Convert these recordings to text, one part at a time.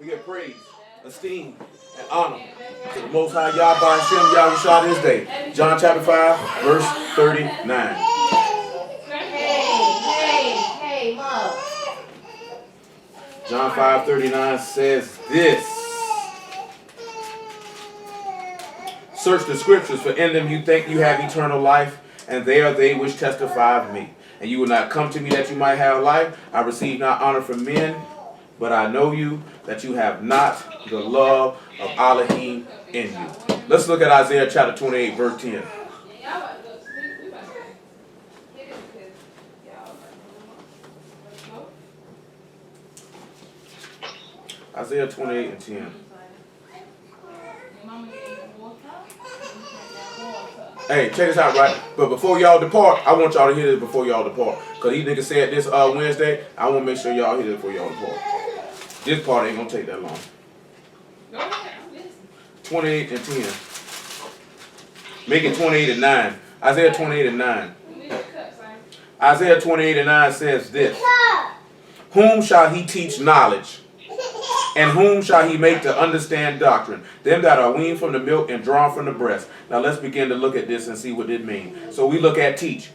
give praise, esteem, and honor to the Most High Yahweh Hashem Yahushua this day. John chapter 5, verse 39. Hey, Mom. John 5:39 says this. Search the scriptures, for in them you think you have eternal life, and they are they which testify of me. And you will not come to me that you might have life. I receive not honor from men, but I know you, that you have not the love of Elohim in you. Let's look at Isaiah chapter 28, verse 10. Isaiah 28 and 10. Hey, check this out, right? But before y'all depart, I want y'all to hear this before y'all depart. Because these niggas said this Wednesday. I want to make sure y'all hear this before y'all depart. This part ain't going to take that long. 28 and 10. Make it 28 and 9. Isaiah 28 and 9. Isaiah 28 and 9 says this. Whom shall he teach knowledge? And whom shall he make to understand doctrine? Them that are weaned from the milk and drawn from the breast. Now let's begin to look at this and see what it means. So we look at teach.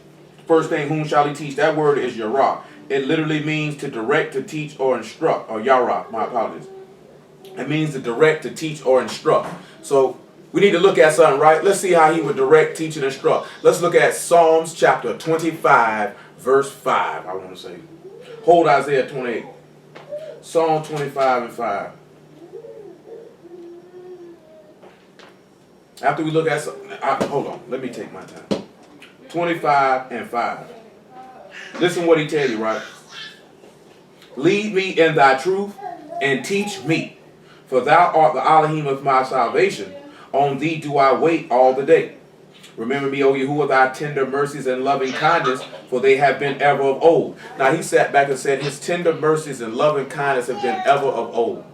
First thing, whom shall he teach? That word is yarah. It literally means to direct, to teach, or instruct. Or yarah, my apologies. It means to direct, to teach, or instruct. So we need to look at something, right? Let's see how he would direct, teach, and instruct. Let's look at Psalms chapter 25, verse 5, I want to say. Hold Isaiah 28. Psalm 25 and 5. After we look at something, hold on, let me take my time. 25 and 5. Listen what he tell you, right? Lead me in thy truth and teach me, for thou art the Elohim of my salvation. On thee do I wait all the day. Remember me, O Yahuwah, thy tender mercies and loving kindness, for they have been ever of old. Now he sat back and said, his tender mercies and loving kindness have been ever of old.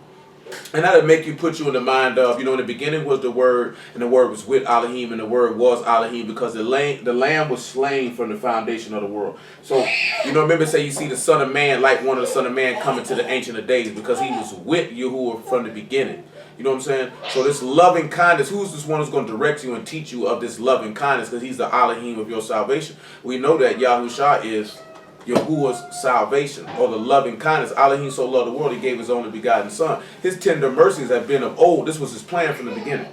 And that'll make you put you in the mind of, in the beginning was the Word, and the Word was with Elohim, and the Word was Elohim, because the Lamb was slain from the foundation of the world. So, remember say you see the Son of Man, like one of the Son of Man coming to the Ancient of Days, because he was with Yahuwah from the beginning. You know what I'm saying? So this loving kindness, who's this one who's going to direct you and teach you of this loving kindness? Because he's the Elohim of your salvation. We know that Yahushua is Yahuwah's salvation, or the loving kindness. Elohim so loved the world, he gave his only begotten Son. His tender mercies have been of old. This was his plan from the beginning.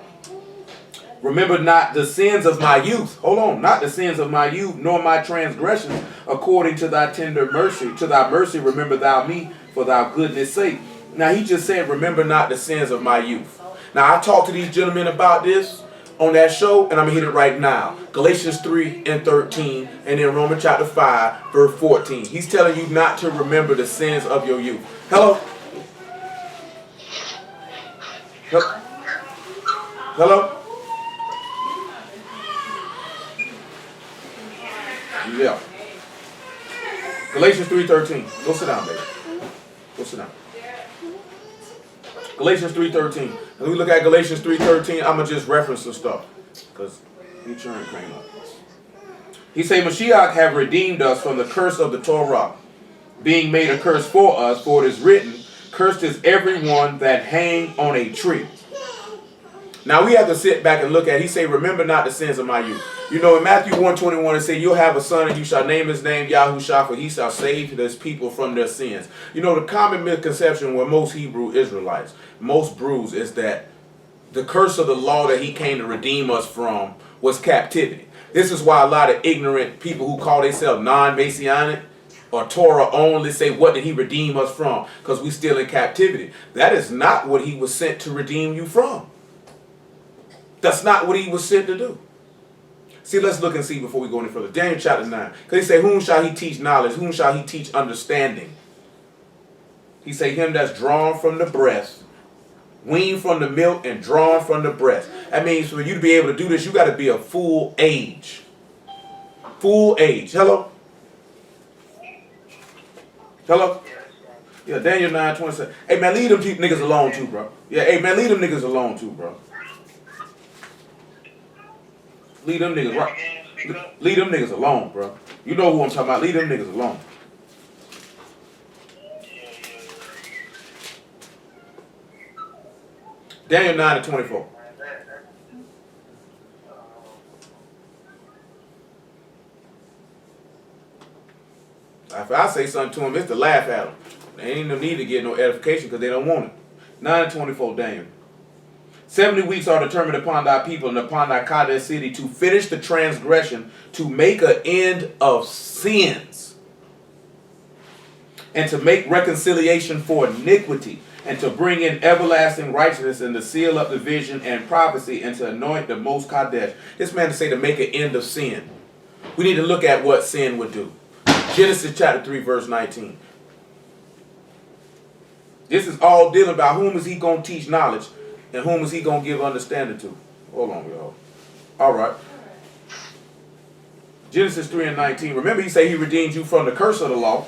Remember not the sins of my youth. Hold on. Not the sins of my youth, nor my transgressions, according to thy tender mercy. To thy mercy remember thou me, for thy goodness sake. Now, he just said, remember not the sins of my youth. Now, I talked to these gentlemen about this on that show, and I'm going to hit it right now. Galatians 3 and 13, and then Romans chapter 5, verse 14. He's telling you not to remember the sins of your youth. Hello? Hello? Yeah. Galatians 3:13. Go sit down, baby. Go sit down. Galatians 3:13. As we look at Galatians 3:13, I'm going to just reference some stuff, because he turned came up. He say, Mashiach have redeemed us from the curse of the Torah, being made a curse for us, for it is written, cursed is everyone that hang on a tree. Now we have to sit back and look at, he say, remember not the sins of my youth. In Matthew 1:21, it say, you'll have a son and you shall name his name Yahushua, for he shall save his people from their sins. The common misconception with most Hebrew Israelites, most Brews, is that the curse of the law that he came to redeem us from was captivity. This is why a lot of ignorant people who call themselves non-Messianic or Torah only say, what did he redeem us from? Because we still in captivity. That is not what he was sent to redeem you from. That's not what he was sent to do. See, let's look and see before we go any further. Daniel chapter 9. Because he say, whom shall he teach knowledge? Whom shall he teach understanding? He say, him that's drawn from the breast, weaned from the milk, and drawn from the breast. That means for you to be able to do this, you got to be a full age. Full age. Hello? Hello? Yeah, Daniel 9:27. Hey, man, leave them niggas alone too, bro. Yeah, hey, man, leave them niggas alone too, bro. Leave them niggas right. Leave them niggas alone, bro. You know who I'm talking about. Leave them niggas alone. Daniel 9 and 24. If I say something to them, it's to laugh at them. They ain't no need to get no edification because they don't want it. 9 and 24, Daniel. 70 weeks are determined upon thy people and upon thy Kadesh city to finish the transgression, to make an end of sins, and to make reconciliation for iniquity, and to bring in everlasting righteousness, and to seal up the vision and prophecy, and to anoint the most Kadesh. This man to say to make an end of sin. We need to look at what sin would do. Genesis chapter 3 verse 19. This is all dealing about whom is he going to teach knowledge and whom is he going to give understanding to. Hold on, y'all. All right. Genesis 3 and 19. Remember he said he redeemed you from the curse of the law.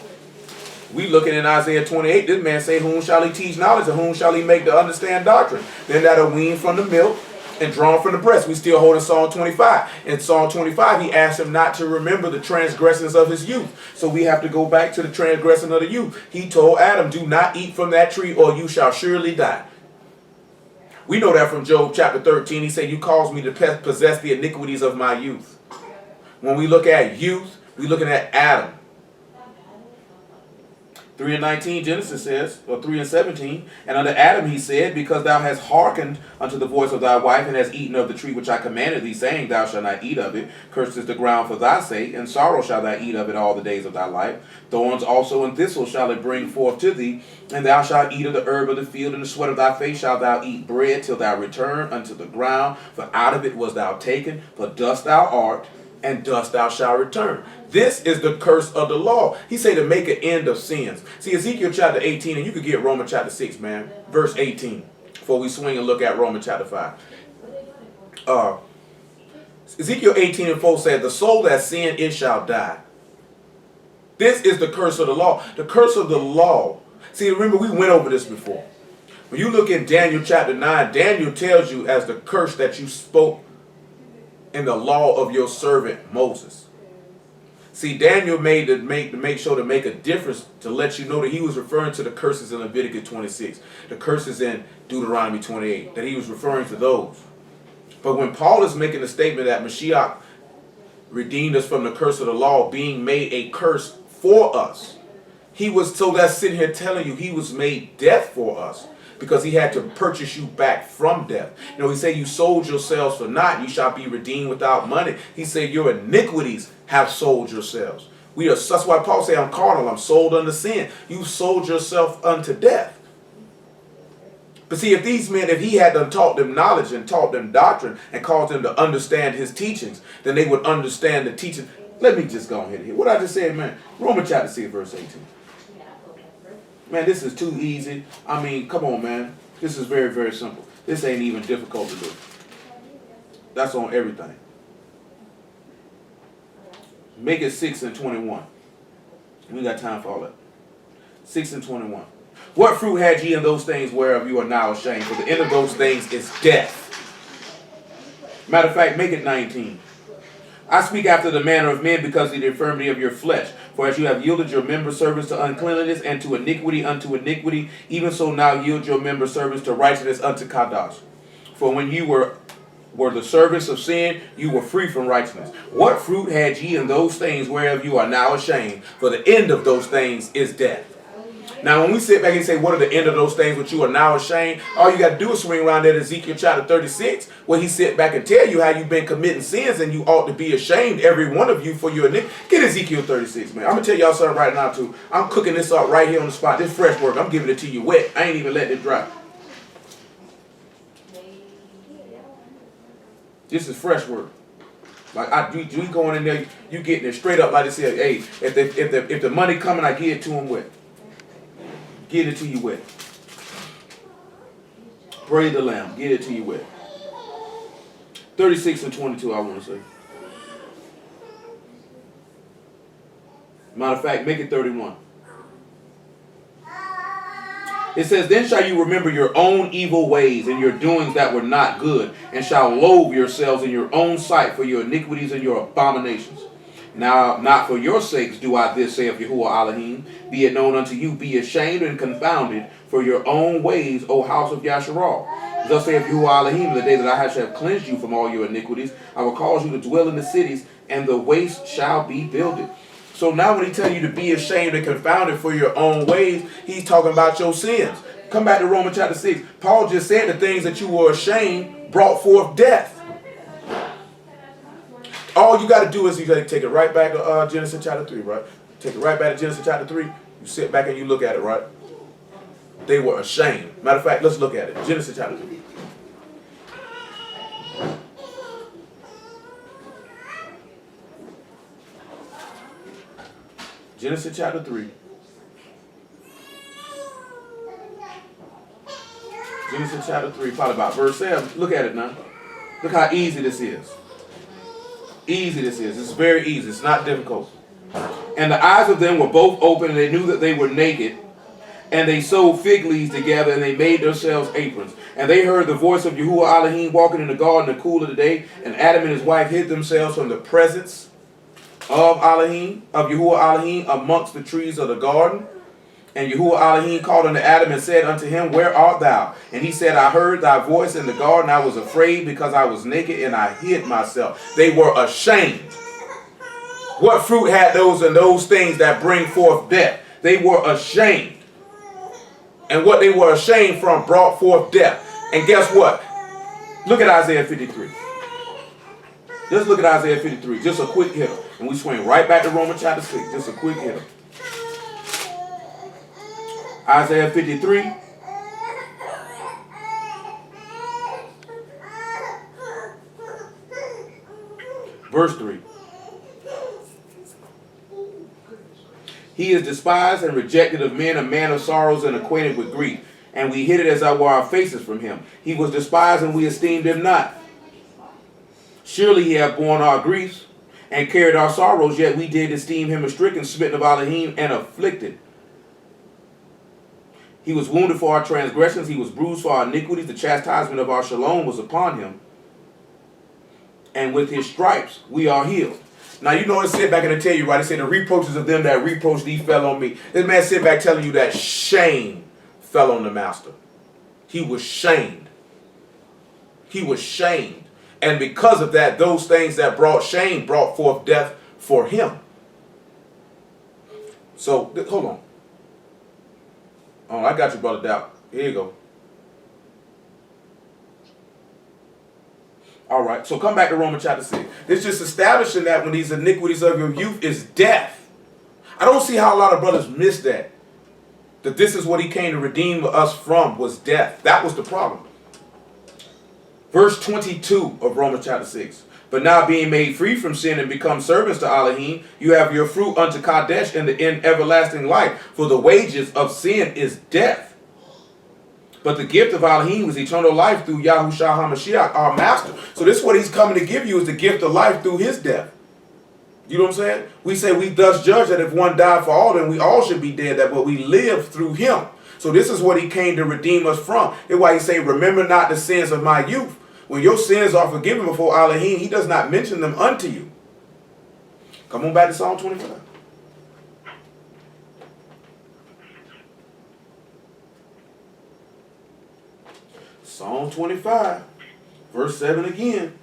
We looking in Isaiah 28. This man say, whom shall he teach knowledge and whom shall he make to understand doctrine? Then that are weaned from the milk and drawn from the breast. We still holding Psalm 25. In Psalm 25, he asked him not to remember the transgressions of his youth. So we have to go back to the transgression of the youth. He told Adam, do not eat from that tree or you shall surely die. We know that from Job chapter 13. He said, you caused me to possess the iniquities of my youth. When we look at youth, we're looking at Adam. 3 and 19, Genesis says, or 3 and 17, and unto Adam he said, because thou hast hearkened unto the voice of thy wife, and hast eaten of the tree which I commanded thee, saying, thou shalt not eat of it. Cursed is the ground for thy sake, and sorrow shalt thou eat of it all the days of thy life. Thorns also and thistles shall it bring forth to thee, and thou shalt eat of the herb of the field, and the sweat of thy face shalt thou eat bread, till thou return unto the ground, for out of it was thou taken, for dust thou art, and dust thou shalt return. This is the curse of the law. He say to make an end of sins. See, Ezekiel chapter 18, and you could get Romans chapter 6, man. Verse 18, before we swing and look at Romans chapter 5. Ezekiel 18 and 4 said, the soul that sin, it shall die. This is the curse of the law. The curse of the law. See, remember, we went over this before. When you look in Daniel chapter 9, Daniel tells you as the curse that you spoke in the law of your servant Moses. See, Daniel made to make sure to make a difference to let you know that he was referring to the curses in Leviticus 26, the curses in Deuteronomy 28, that he was referring to those. But when Paul is making the statement that Mashiach redeemed us from the curse of the law, being made a curse for us, he was, so that's sitting here telling you he was made death for us, because he had to purchase you back from death. You know, he said, you sold yourselves for naught, you shall be redeemed without money. He said, your iniquities have sold yourselves. That's why Paul said, I'm carnal, I'm sold unto sin. You sold yourself unto death. But see, if these men, if he had done taught them knowledge and taught them doctrine and caused them to understand his teachings, then they would understand the teaching. Let me just go ahead here. What I just said, man, Romans chapter 6, verse 18. Man, this is too easy. I mean, come on, man. This is very, very simple. This ain't even difficult to do. That's on everything. Make it 6 and 21. We got time for all that. 6 and 21. What fruit had ye in those things whereof you are now ashamed? For the end of those things is death. Matter of fact, make it 19. I speak after the manner of men because of the infirmity of your flesh. For as you have yielded your member servants to uncleanness and to iniquity unto iniquity, even so now yield your member servants to righteousness unto Kadosh. For when you were the servants of sin, you were free from righteousness. What fruit had ye in those things whereof you are now ashamed? For the end of those things is death. Now, when we sit back and say, what are the end of those things which you are now ashamed? All you got to do is swing around there to Ezekiel chapter 36, where he sit back and tell you how you've been committing sins and you ought to be ashamed, every one of you, for your iniquity. Get Ezekiel 36, man. I'm going to tell y'all something right now, too. I'm cooking this up right here on the spot. This fresh work. I'm giving it to you wet. I ain't even letting it dry. This is fresh work. Like we going in there, you getting it straight up like this here. Hey, if the money coming, I give it to him wet. Get it to you wet. Praise the Lamb. Get it to you wet. 36 and 22, I want to say. Matter of fact, make it 31. It says, then shall you remember your own evil ways and your doings that were not good, and shall loathe yourselves in your own sight for your iniquities and your abominations. Now, not for your sakes do I this, saith Yahuwah Elohim. Be it known unto you, be ashamed and confounded for your own ways, O house of Yasharal. Thus saith Yahuwah Elohim, the day that I shall cleanse you from all your iniquities, I will cause you to dwell in the cities, and the waste shall be builded. So now when he tells you to be ashamed and confounded for your own ways, he's talking about your sins. Come back to Romans chapter 6. Paul just said the things that you were ashamed brought forth death. All you got to do is you got to take it right back to Genesis chapter 3, right? Take it right back to Genesis chapter 3. You sit back and you look at it, right? They were ashamed. Matter of fact, let's look at it. Genesis chapter 3. Genesis chapter 3. Genesis chapter 3, probably about verse 7. Look at it now. Look how easy this is. Easy this is. It's very easy. It's not difficult. And the eyes of them were both open, and they knew that they were naked. And they sewed fig leaves together, and they made themselves aprons. And they heard the voice of Yahuwah Elohim walking in the garden in the cool of the day. And Adam and his wife hid themselves from the presence of Elohim, of Yahuwah Elohim, amongst the trees of the garden. And Yahuwah Elohim called unto Adam and said unto him, Where art thou? And he said, I heard thy voice in the garden. I was afraid because I was naked, and I hid myself. They were ashamed. What fruit had those and those things that bring forth death? They were ashamed. And what they were ashamed from brought forth death. And guess what? Look at Isaiah 53. Just look at Isaiah 53. Just a quick hitter. And we swing right back to Romans chapter 6. Just a quick hitter. Isaiah 53. Verse 3. He is despised and rejected of men, a man of sorrows and acquainted with grief. And we hid it as our faces from him. He was despised and we esteemed him not. Surely he hath borne our griefs and carried our sorrows, yet we did esteem him a stricken, smitten of Elohim, and afflicted. He was wounded for our transgressions, he was bruised for our iniquities. The chastisement of our shalom was upon him, and with his stripes we are healed. Now you know it sit back and I tell you, right? It said the reproaches of them that reproached thee fell on me. This man sit back telling you that shame fell on the master. He was shamed. He was shamed. And because of that, those things that brought shame brought forth death for him. So, hold on. Oh, I got you, Brother Doubt. Here you go. All right, so come back to Romans chapter 6. It's just establishing that when these iniquities of your youth is death. I don't see how a lot of brothers miss that. That this is what he came to redeem us from, was death. That was the problem. Verse 22 of Romans chapter 6. But now being made free from sin and become servants to Elohim, you have your fruit unto Kadesh in everlasting life. For the wages of sin is death. But the gift of Elohim is eternal life through Yahushua HaMashiach, our master. So this is what he's coming to give you, is the gift of life through his death. You know what I'm saying? We say we thus judge that if one died for all, then we all should be dead, that but we live through him. So this is what he came to redeem us from. That's why he say, remember not the sins of my youth. When your sins are forgiven before Elohim, he does not mention them unto you. Come on back to Psalm 25. Psalm 25, verse 7 again.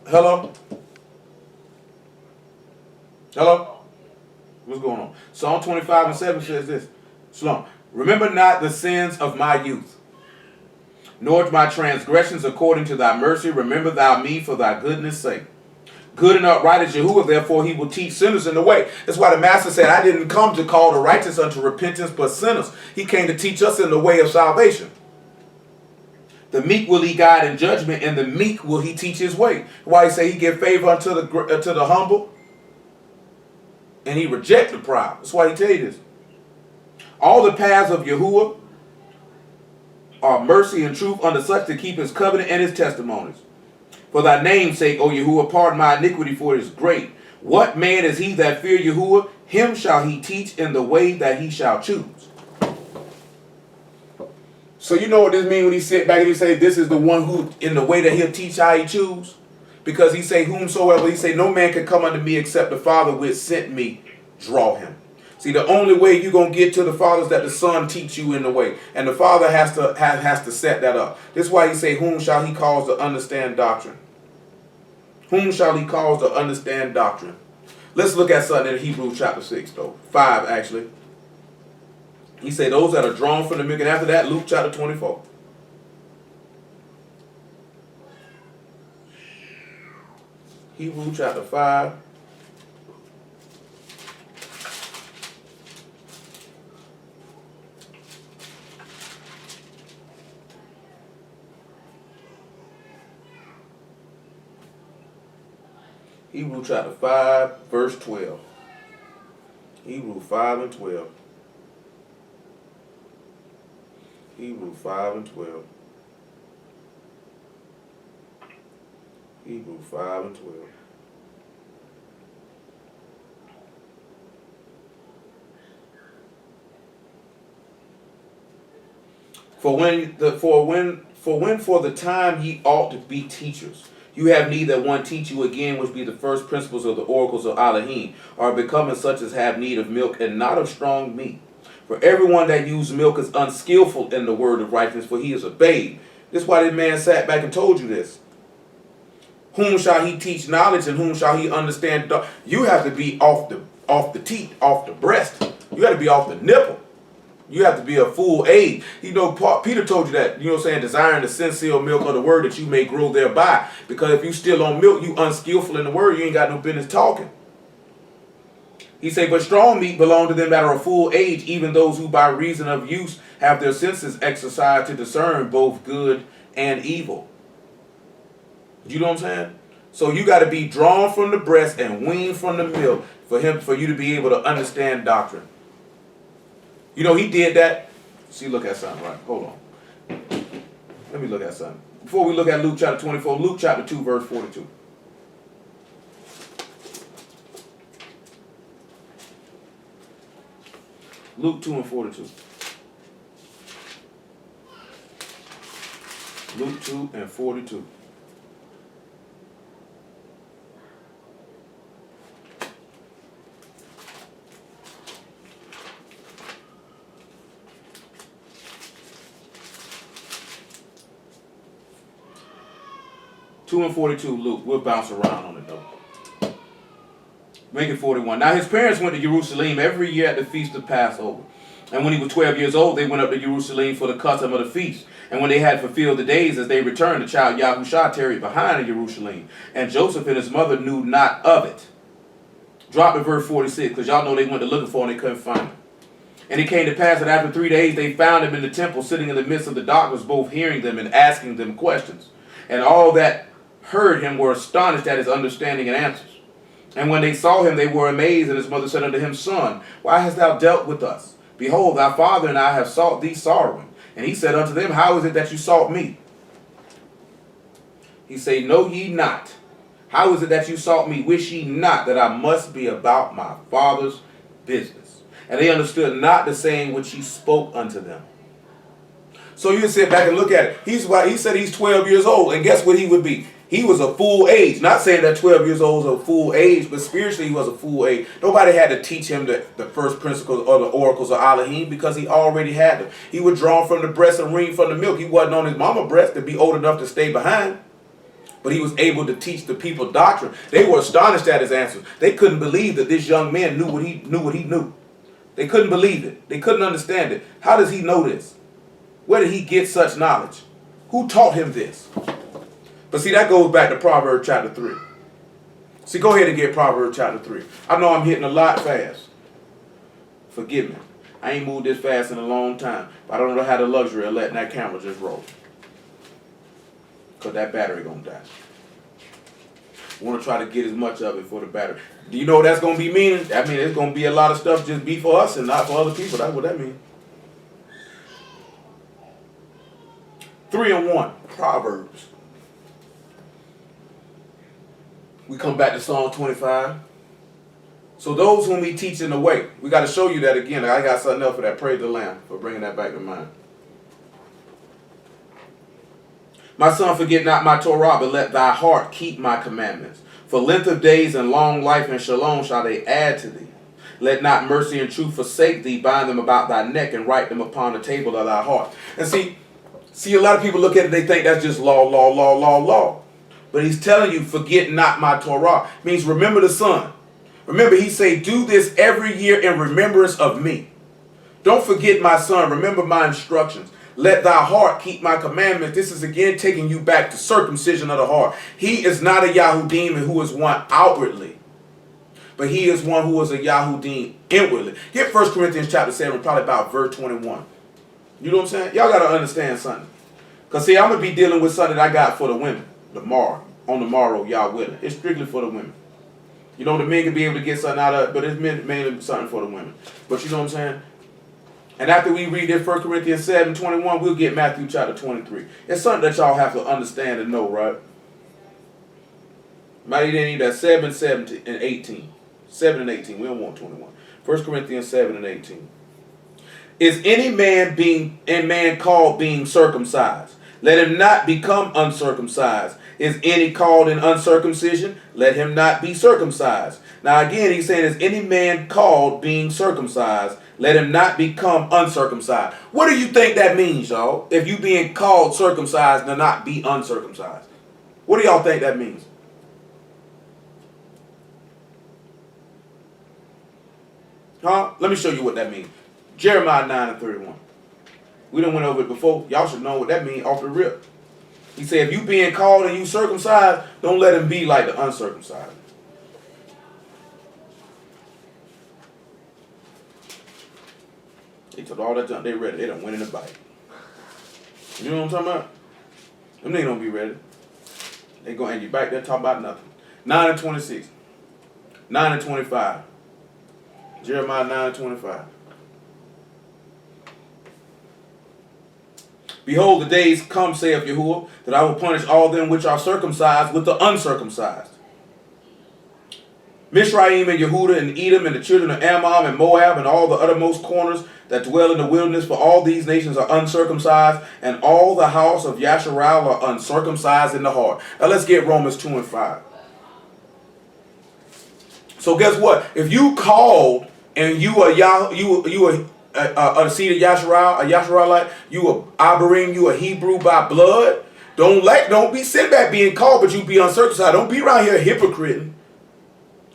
Hello? Hello? What's going on? Psalm 25 and 7 says this. Shalom. Remember not the sins of my youth, nor my transgressions according to thy mercy. Remember thou me for thy goodness' sake. Good and upright is Yahuwah, therefore he will teach sinners in the way. That's why the master said, I didn't come to call the righteous unto repentance, but sinners. He came to teach us in the way of salvation. The meek will he guide in judgment, and the meek will he teach his way. Why he say he give favor unto the humble, and he reject the proud. That's why he tell you this. All the paths of Yahuwah are mercy and truth unto such to keep his covenant and his testimonies. For thy name's sake, O Yahuwah, pardon my iniquity, for it is great. What man is he that fear Yahuwah? Him shall he teach in the way that he shall choose. So you know what this means when he sit back and he say, this is the one who, in the way that he'll teach how he choose? Because he say, whomsoever, he say, no man can come unto me except the Father which sent me draw him. See, the only way you're going to get to the Father is that the Son teach you in the way. And the Father has to set that up. This is why he say, whom shall he cause to understand doctrine? Whom shall he cause to understand doctrine? Let's look at something in Hebrews chapter 6, though. 5, actually. He said, those that are drawn from the milk. And after that, Luke chapter 24. Hebrews chapter 5. Hebrews chapter 5, verse 12. Hebrews 5 and 12. Hebrews 5 and 12. Hebrews 5 and 12. For the time ye ought to be teachers. You have need that one teach you again, which be the first principles of the oracles of Elohim, are becoming such as have need of milk and not of strong meat. For everyone that uses milk is unskillful in the word of righteousness, for he is a babe. This is why this man sat back and told you this. Whom shall he teach knowledge, and whom shall he understand? You have to be off the teat, off the breast. You got to be off the nipple. You have to be a full age. You know, Peter told you that, you know what I'm saying, desiring the sincere milk of the word that you may grow thereby. Because if you still on milk, you unskillful in the word, you ain't got no business talking. He say, but strong meat belong to them that are of full age, even those who by reason of use have their senses exercised to discern both good and evil. You know what I'm saying? So you got to be drawn from the breast and weaned from the milk for you to be able to understand doctrine. You know, he did that. See, look at something, right? Hold on. Let me look at something. Before we look at Luke chapter 24, Luke chapter 2, verse 42. Luke 2 and 42. Luke 2 and 42. Two and 42, Luke. We'll bounce around on it, though. Make it 41. Now his parents went to Jerusalem every year at the feast of Passover. And when he was 12 years old, they went up to Jerusalem for the custom of the feast. And when they had fulfilled the days as they returned, the child Yahushua tarried behind in Jerusalem. And Joseph and his mother knew not of it. Drop to verse 46, because y'all know they went to looking for him and they couldn't find him. And it came to pass that after 3 days they found him in the temple, sitting in the midst of the doctors, both hearing them and asking them questions. And all that heard him were astonished at his understanding and answers. And when they saw him, they were amazed. And his mother said unto him, Son, why hast thou dealt with us? Behold, thy father and I have sought thee sorrowing. And he said unto them, How is it that you sought me? He said, Know ye not? How is it that you sought me? Wish ye not that I must be about my father's business? And they understood not the saying which he spoke unto them. So you sit back and look at it. He said he's 12 years old. And guess what he would be? He was a full age. Not saying that 12 years old was a full age, but spiritually he was a full age. Nobody had to teach him the first principles or the oracles of Elohim because he already had them. He was drawn from the breast and weaned from the milk. He wasn't on his mama's breast to be old enough to stay behind. But he was able to teach the people doctrine. They were astonished at his answers. They couldn't believe that this young man knew what he knew. They couldn't believe it. They couldn't understand it. How does he know this? Where did he get such knowledge? Who taught him this? But see, that goes back to Proverbs chapter 3. See, go ahead and get Proverbs chapter 3. I know I'm hitting a lot fast. Forgive me. I ain't moved this fast in a long time. But I don't know how the luxury of letting that camera just roll. Because that battery going to die. I want to try to get as much of it for the battery. Do you know what that's going to be meaning? That means it's going to be a lot of stuff just be for us and not for other people. That's what that means. 3 and 1. Proverbs. We come back to Psalm 25. So those whom he teach in the way. We got to show you that again. I got something else for that. Praise the Lamb for bringing that back to mind. My son, forget not my Torah, but let thy heart keep my commandments. For length of days and long life and shalom shall they add to thee. Let not mercy and truth forsake thee. Bind them about thy neck and write them upon the table of thy heart. And see, a lot of people look at it, they think that's just law. But he's telling you, forget not my Torah. It means remember the son. Remember, he say, do this every year in remembrance of me. Don't forget my son. Remember my instructions. Let thy heart keep my commandments. This is again taking you back to circumcision of the heart. He is not a Yahudim who is one outwardly, but he is one who is a Yahudim inwardly. Get 1 Corinthians chapter 7, probably about verse 21. You know what I'm saying? Y'all got to understand something. Because see, I'm going to be dealing with something that I got for the women tomorrow. On the morrow, y'all willing. It's strictly for the women. You know, the men can be able to get something out of it, but it's mainly something for the women. But you know what I'm saying? And after we read this 1 Corinthians 7, 21, we'll get Matthew chapter 23. It's something that y'all have to understand and know, right? Might even need that 7, 17, and 18. 7 and 18. We don't want 21. 1 Corinthians 7 and 18. Is any man called being circumcised? Let him not become uncircumcised. Is any called in uncircumcision? Let him not be circumcised. Now again, he's saying, is any man called being circumcised? Let him not become uncircumcised. What do you think that means, y'all? If you being called circumcised and not be uncircumcised. What do y'all think that means? Huh? Let me show you what that means. Jeremiah 9 and 31. We done went over it before. Y'all should know what that means off the rip. He said, if you being called and you circumcised, don't let him be like the uncircumcised. They took all that junk, they ready. They done went in the bite. You know what I'm talking about? Them niggas don't be ready. They go and you back there talk about nothing. 9 and 26. 9 and 25. Jeremiah 9 and 25. Behold, the days come, saith Yahuwah, that I will punish all them which are circumcised with the uncircumcised. Mizraim and Yehuda and Edom and the children of Ammon and Moab and all the uttermost corners that dwell in the wilderness, for all these nations are uncircumcised, and all the house of Yasharal are uncircumcised in the heart. Now let's get Romans 2 and 5. So guess what? If you called and you are a seed of Yasharal, a Yasharalite, you a Abarim, you a Hebrew by blood, don't be sitting back being called, but you be uncircumcised. Don't be around here hypocriting,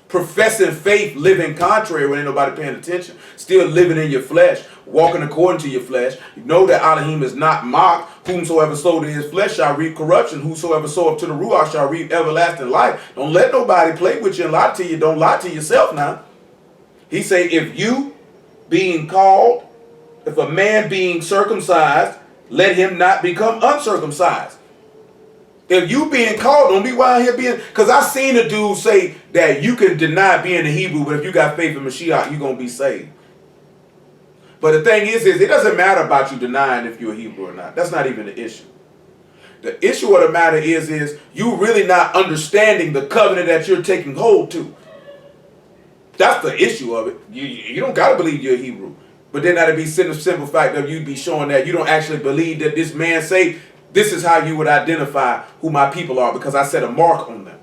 professing faith, living contrary when ain't nobody paying attention, still living in your flesh, walking according to your flesh. You know that Elohim is not mocked. Whomsoever sowed in his flesh shall reap corruption. Whosoever soweth to the Ruach shall reap everlasting life. Don't let nobody play with you and lie to you. Don't lie to yourself now. He say, if you being called, if a man being circumcised, let him not become uncircumcised. If you being called, don't be around here being, because I seen a dude say that you can deny being a Hebrew, but if you got faith in Mashiach, you're going to be saved. But the thing is it doesn't matter about you denying if you're a Hebrew or not. That's not even the issue. The issue of the matter is you really not understanding the covenant that you're taking hold to. That's the issue of it. You don't got to believe you're a Hebrew. But then that'd be simple fact of you be showing that you don't actually believe that this man say, this is how you would identify who my people are, because I set a mark on them.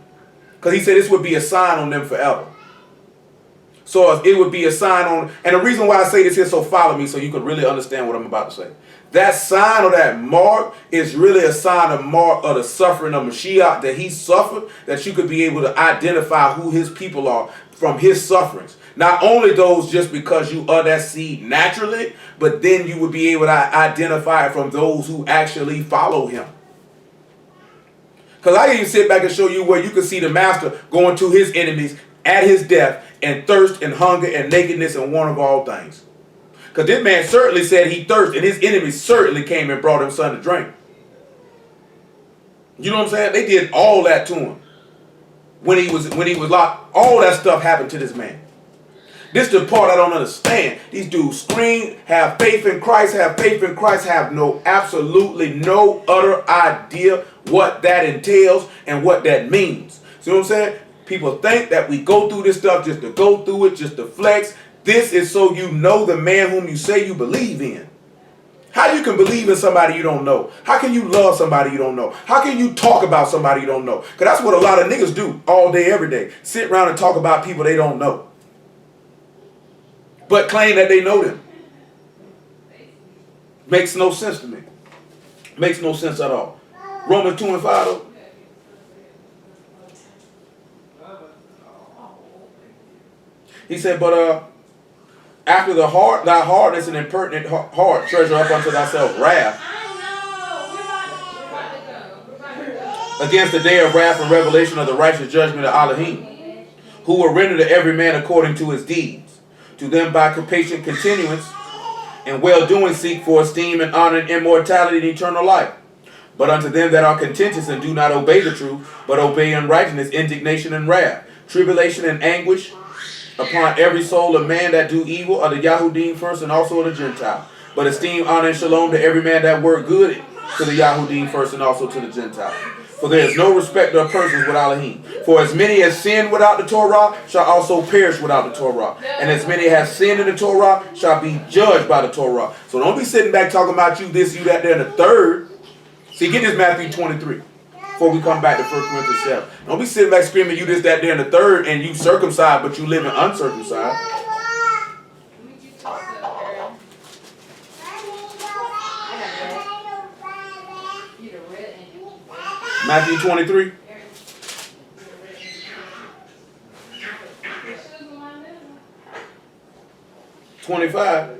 Because he said this would be a sign on them forever. So it would be a sign on, and the reason why I say this here, so follow me so you can really understand what I'm about to say. That sign or that mark is really a sign of mark of the suffering of Mashiach that he suffered, that you could be able to identify who his people are from his sufferings. Not only those just because you are that seed naturally, but then you would be able to identify it from those who actually follow him. Because I can even sit back and show you where you can see the master going to his enemies at his death and thirst and hunger and nakedness and want of all things. Because this man certainly said he thirsted, and his enemies certainly came and brought him something to drink. You know what I'm saying? They did all that to him. When he was locked, all that stuff happened to this man. This is the part I don't understand. These dudes scream, have faith in Christ, have absolutely no utter idea what that entails and what that means. See what I'm saying? People think that we go through this stuff just to go through it, just to flex. This is so you know the man whom you say you believe in. How you can believe in somebody you don't know? How can you love somebody you don't know? How can you talk about somebody you don't know? Because that's what a lot of niggas do all day, every day. Sit around and talk about people they don't know. But claim that they know them. Makes no sense to me. Makes no sense at all. Romans 2 and 5 though. He said, but after thy hardness and impertinent heart treasure up unto thyself wrath against the day of wrath and revelation of the righteous judgment of Elohim, who will render to every man according to his deeds. To them by patient continuance and well-doing seek for esteem and honor and immortality and eternal life. But unto them that are contentious and do not obey the truth, but obey unrighteousness, indignation and wrath, tribulation and anguish upon every soul of man that do evil, of the Yahudim first and also of the Gentile. But esteem, honor, and shalom to every man that work good, to the Yahudim first and also to the Gentile. For there is no respect of persons with Elohim. For as many as sin without the Torah shall also perish without the Torah. And as many as sinned in the Torah shall be judged by the Torah. So don't be sitting back talking about you this, you that, there, and the third. See, get this Matthew 23 before we come back to 1 Corinthians 7. Don't be sitting back screaming you this, that, there, and the third, and you circumcised, but you living uncircumcised. Matthew 23. $25.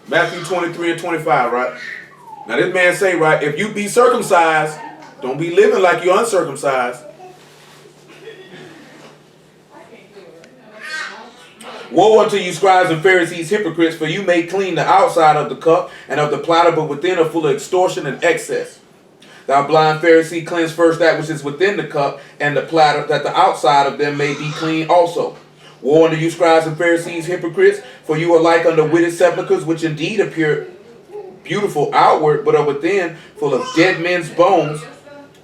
Matthew 23 and 25, right? Now this man say, right, if you be circumcised, don't be living like you're uncircumcised. Woe unto you, scribes and Pharisees, hypocrites, for you may clean the outside of the cup and of the platter, but within are full of extortion and excess. Thou blind Pharisee, cleanse first that which is within the cup and the platter, that the outside of them may be clean also. Woe unto you, scribes and Pharisees, hypocrites, for you are like unto wicked sepulchres, which indeed appear beautiful outward, but are within full of dead men's bones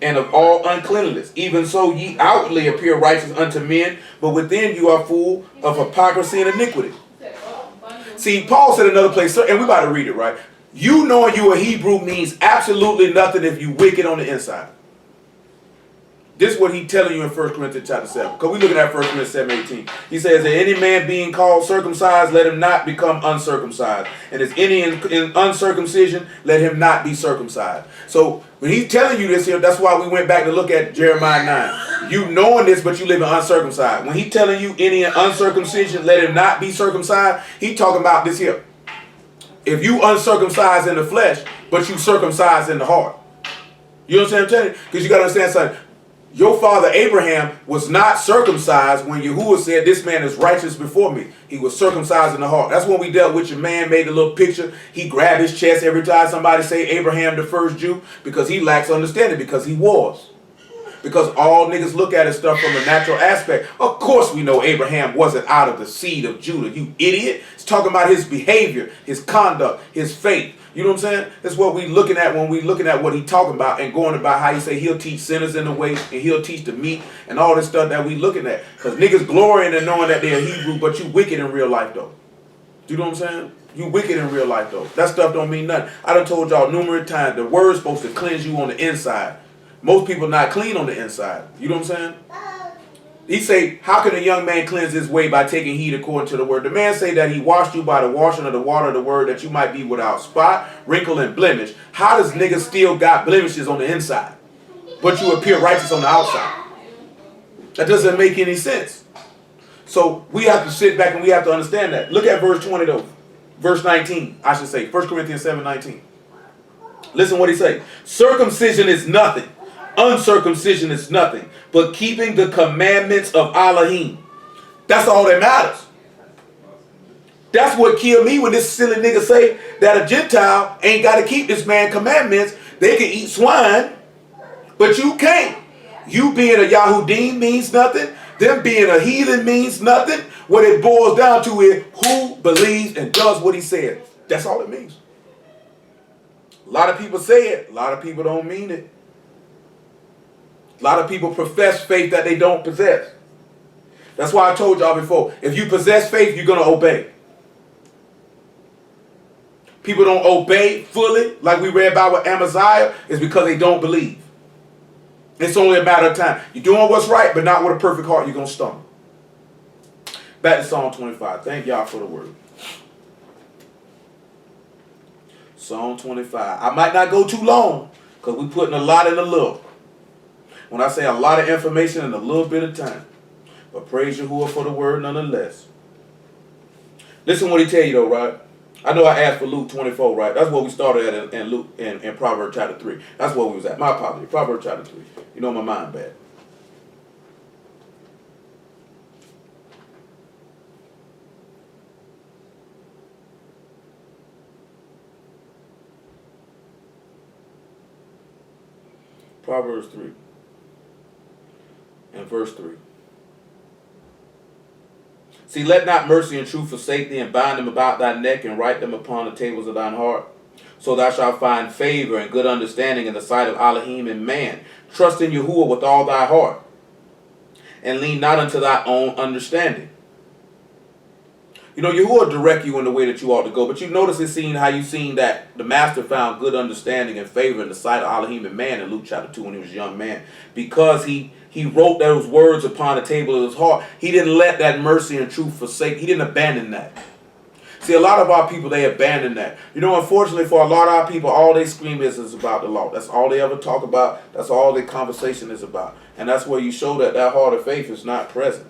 and of all uncleanness. Even so ye outwardly appear righteous unto men, but within you are full of hypocrisy and iniquity. See, Paul said another place, and we're about to read it, right? You knowing you a Hebrew means absolutely nothing if you wicked on the inside. This is what he's telling you in 1 Corinthians chapter 7. Because we're looking at 1 Corinthians 7:18. He says, that any man being called circumcised, let him not become uncircumcised. And as any in uncircumcision, let him not be circumcised. So when he's telling you this here, that's why we went back to look at Jeremiah 9. You knowing this, but you living uncircumcised. When he's telling you any in uncircumcision, let him not be circumcised, he talking about this here. If you uncircumcised in the flesh, but you circumcised in the heart. You understand what I'm telling you? Because you got to understand something. Your father Abraham was not circumcised when Yahuwah said, this man is righteous before me. He was circumcised in the heart. That's when we dealt with your man, made a little picture. He grabbed his chest every time somebody say Abraham the first Jew, because he lacks understanding, because he was. Because all niggas look at his stuff from a natural aspect. Of course we know Abraham wasn't out of the seed of Judah, you idiot. It's talking about his behavior, his conduct, his faith. You know what I'm saying? That's what we looking at when we looking at what he talking about and going about how he say he'll teach sinners in the way and he'll teach the meat and all this stuff that we looking at. Because niggas glorying and knowing that they're Hebrew, but you wicked in real life though. You know what I'm saying? You wicked in real life though. That stuff don't mean nothing. I done told y'all numerous times the word's supposed to cleanse you on the inside. Most people not clean on the inside. You know what I'm saying? He say, how can a young man cleanse his way by taking heed according to the word? The man say that he washed you by the washing of the water of the word, that you might be without spot, wrinkle, and blemish. How does niggas still got blemishes on the inside, but you appear righteous on the outside? That doesn't make any sense. So we have to sit back and we have to understand that. Look at verse 20 though. Verse 19, I should say. 1 Corinthians 7:19. Listen what he say. Circumcision is nothing. Uncircumcision is nothing, but keeping the commandments of Elohim. That's all that matters. That's what killed me when this silly nigga say that a Gentile ain't got to keep this man commandments. They can eat swine, but you can't. You being a Yahudim means nothing. Them being a heathen means nothing. What it boils down to is who believes and does what he said. That's all it means. A lot of people say it. A lot of people don't mean it. A lot of people profess faith that they don't possess. That's why I told y'all before, if you possess faith, you're going to obey. People don't obey fully, like we read about with Amaziah, is because they don't believe. It's only a matter of time. You're doing what's right, but not with a perfect heart, you're going to stumble. Back to Psalm 25. Thank y'all for the word. Psalm 25. I might not go too long, because we're putting a lot in a little. When I say a lot of information in a little bit of time. But praise Yahuwah for the word nonetheless. Listen what he tell you though, right? I know I asked for Luke 24, right? That's what we started at in Luke in Proverbs chapter 3. That's where we was at. My apology. Proverbs chapter 3. You know my mind bad. Proverbs 3 and verse 3. See, let not mercy and truth forsake thee, and bind them about thy neck, and write them upon the tables of thine heart. So thou shalt find favor and good understanding in the sight of Elohim and man. Trust in Yahuwah with all thy heart, and lean not unto thy own understanding. You know, Yahuwah direct you in the way that you ought to go. But you notice how you seen that the master found good understanding and favor in the sight of Elohim and man in Luke chapter 2 when he was a young man. Because he wrote those words upon the table of his heart. He didn't let that mercy and truth forsake. He didn't abandon that. See, a lot of our people, they abandon that. You know, unfortunately for a lot of our people, all they scream is about the law. That's all they ever talk about. That's all their conversation is about. And that's where you show that heart of faith is not present.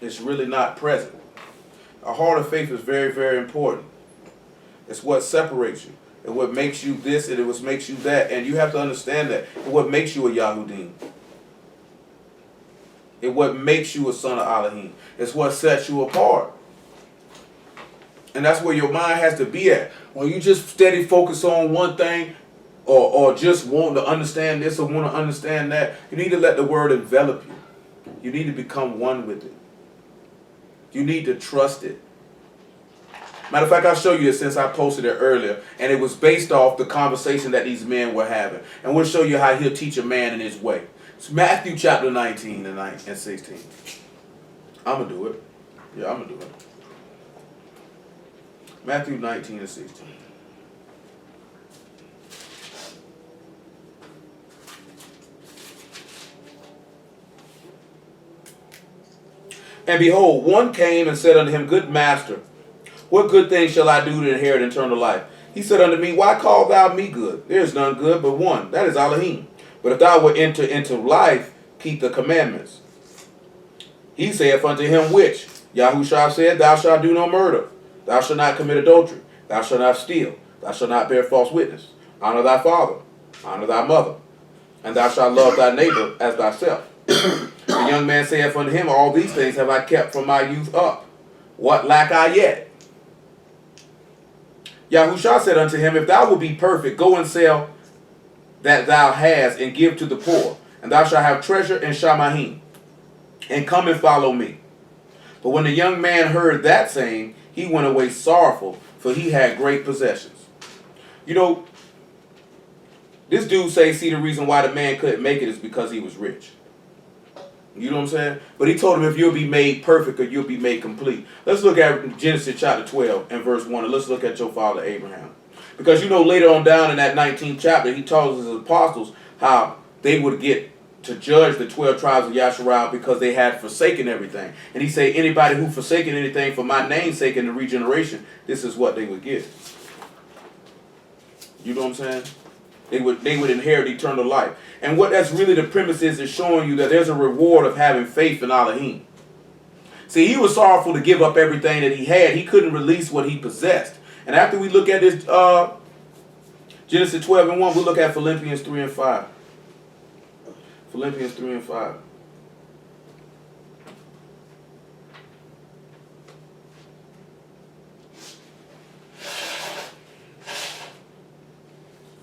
It's really not present. A heart of faith is very, very important. It's what separates you. It's what makes you this and it what makes you that. And you have to understand that. It's what makes you a Yahudim. It's what makes you a son of Elohim. It's what sets you apart. And that's where your mind has to be at. When you just steady focus on one thing or just want to understand this or want to understand that, you need to let the word envelop you. You need to become one with it. You need to trust it. Matter of fact, I'll show you it since I posted it earlier. And it was based off the conversation that these men were having. And we'll show you how he'll teach a man in his way. It's Matthew chapter 19 and 16. I'm going to do it. Yeah, I'm going to do it. Matthew 19 and 16. And behold, one came and said unto him, Good master, what good thing shall I do to inherit eternal life? He said unto me, Why call thou me good? There is none good but one, that is Elohim. But if thou wilt enter into life, keep the commandments. He saith unto him, Which? Yahushua said, Thou shalt do no murder. Thou shalt not commit adultery. Thou shalt not steal. Thou shalt not bear false witness. Honor thy father. Honor thy mother. And thou shalt love thy neighbor as thyself. The young man saith unto him, All these things have I kept from my youth up. What lack I yet? Yahushua said unto him, If thou wilt be perfect, go and sell that thou hast, and give to the poor, and thou shalt have treasure in Shamahim, and come and follow me. But when the young man heard that saying, he went away sorrowful, for he had great possessions. You know, this dude see the reason why the man couldn't make it is because he was rich. You know what I'm saying? But he told him, if you'll be made perfect or you'll be made complete. Let's look at Genesis chapter 12 and verse 1. And let's look at your father Abraham. Because you know later on down in that 19th chapter, he tells his apostles how they would get to judge the 12 tribes of Yasharal because they had forsaken everything. And he said, anybody who forsaken anything for my name's sake in the regeneration, this is what they would get. You know what I'm saying? They would inherit eternal life. And what that's really the premise is showing you that there's a reward of having faith in Elohim. See, he was sorrowful to give up everything that he had. He couldn't release what he possessed. And after we look at this Genesis 12 and 1, we'll look at Philippians 3 and 5. Philippians 3 and 5.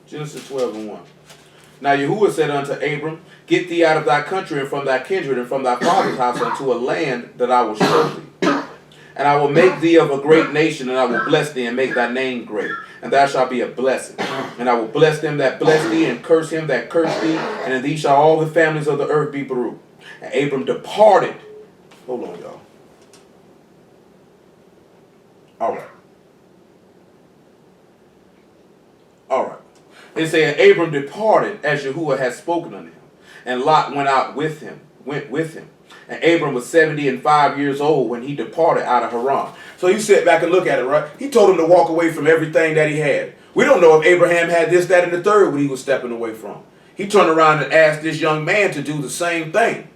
Genesis 12 and 1. Now Yahuwah said unto Abram, Get thee out of thy country and from thy kindred and from thy father's house unto a land that I will show thee. And I will make thee of a great nation, and I will bless thee and make thy name great. And thou shalt be a blessing. And I will bless them that bless thee, and curse him that curse thee. And in thee shall all the families of the earth be Baruch. And Abram departed. Hold on, y'all. All right. All right. It said Abram departed as Yahuwah had spoken unto him. And Lot went with him. And Abram was 75 years old when he departed out of Haran. So you sit back and look at it, right? He told him to walk away from everything that he had. We don't know if Abraham had this, that, and the third when he was stepping away from. He turned around and asked this young man to do the same thing.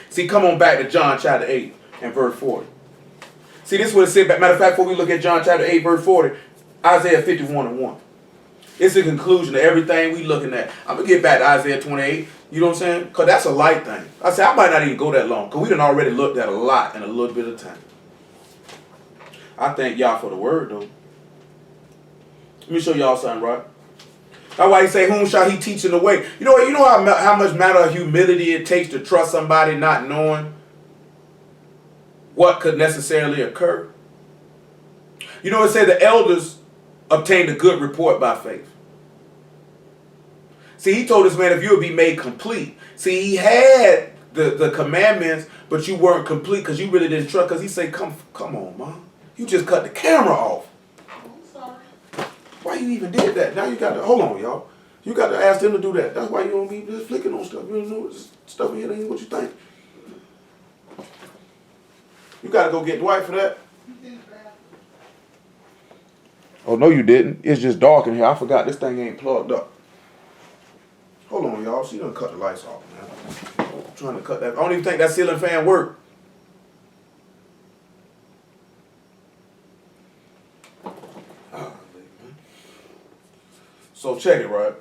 See, come on back to John chapter 8 and verse 40. See, this is what it said. Matter of fact, before we look at John chapter 8, verse 40, Isaiah 51 and 1. It's the conclusion of everything we looking at. I'm going to get back to Isaiah 28. You know what I'm saying? Because that's a light thing. I said, I might not even go that long. Because we done already looked at a lot in a little bit of time. I thank y'all for the word, though. Let me show y'all something, right? That's why he say, whom shall he teach in the way? You know what? You know how much matter of humility it takes to trust somebody not knowing what could necessarily occur? You know, it said the elders obtained a good report by faith. See, he told this man, if you would be made complete. See, he had the commandments, but you weren't complete because you really didn't trust. Because he said, come on, Mom. You just cut the camera off. I'm sorry. Why you even did that? Now you got to, hold on, y'all. You got to ask them to do that. That's why you don't be just flicking on stuff. You don't know stuff in here ain't what you think. You got to go get Dwight for that. Oh, no, you didn't. It's just dark in here. I forgot this thing ain't plugged up. Hold on, y'all. She done cut the lights off, man. I'm trying to cut that. I don't even think that ceiling fan worked. So check it, right?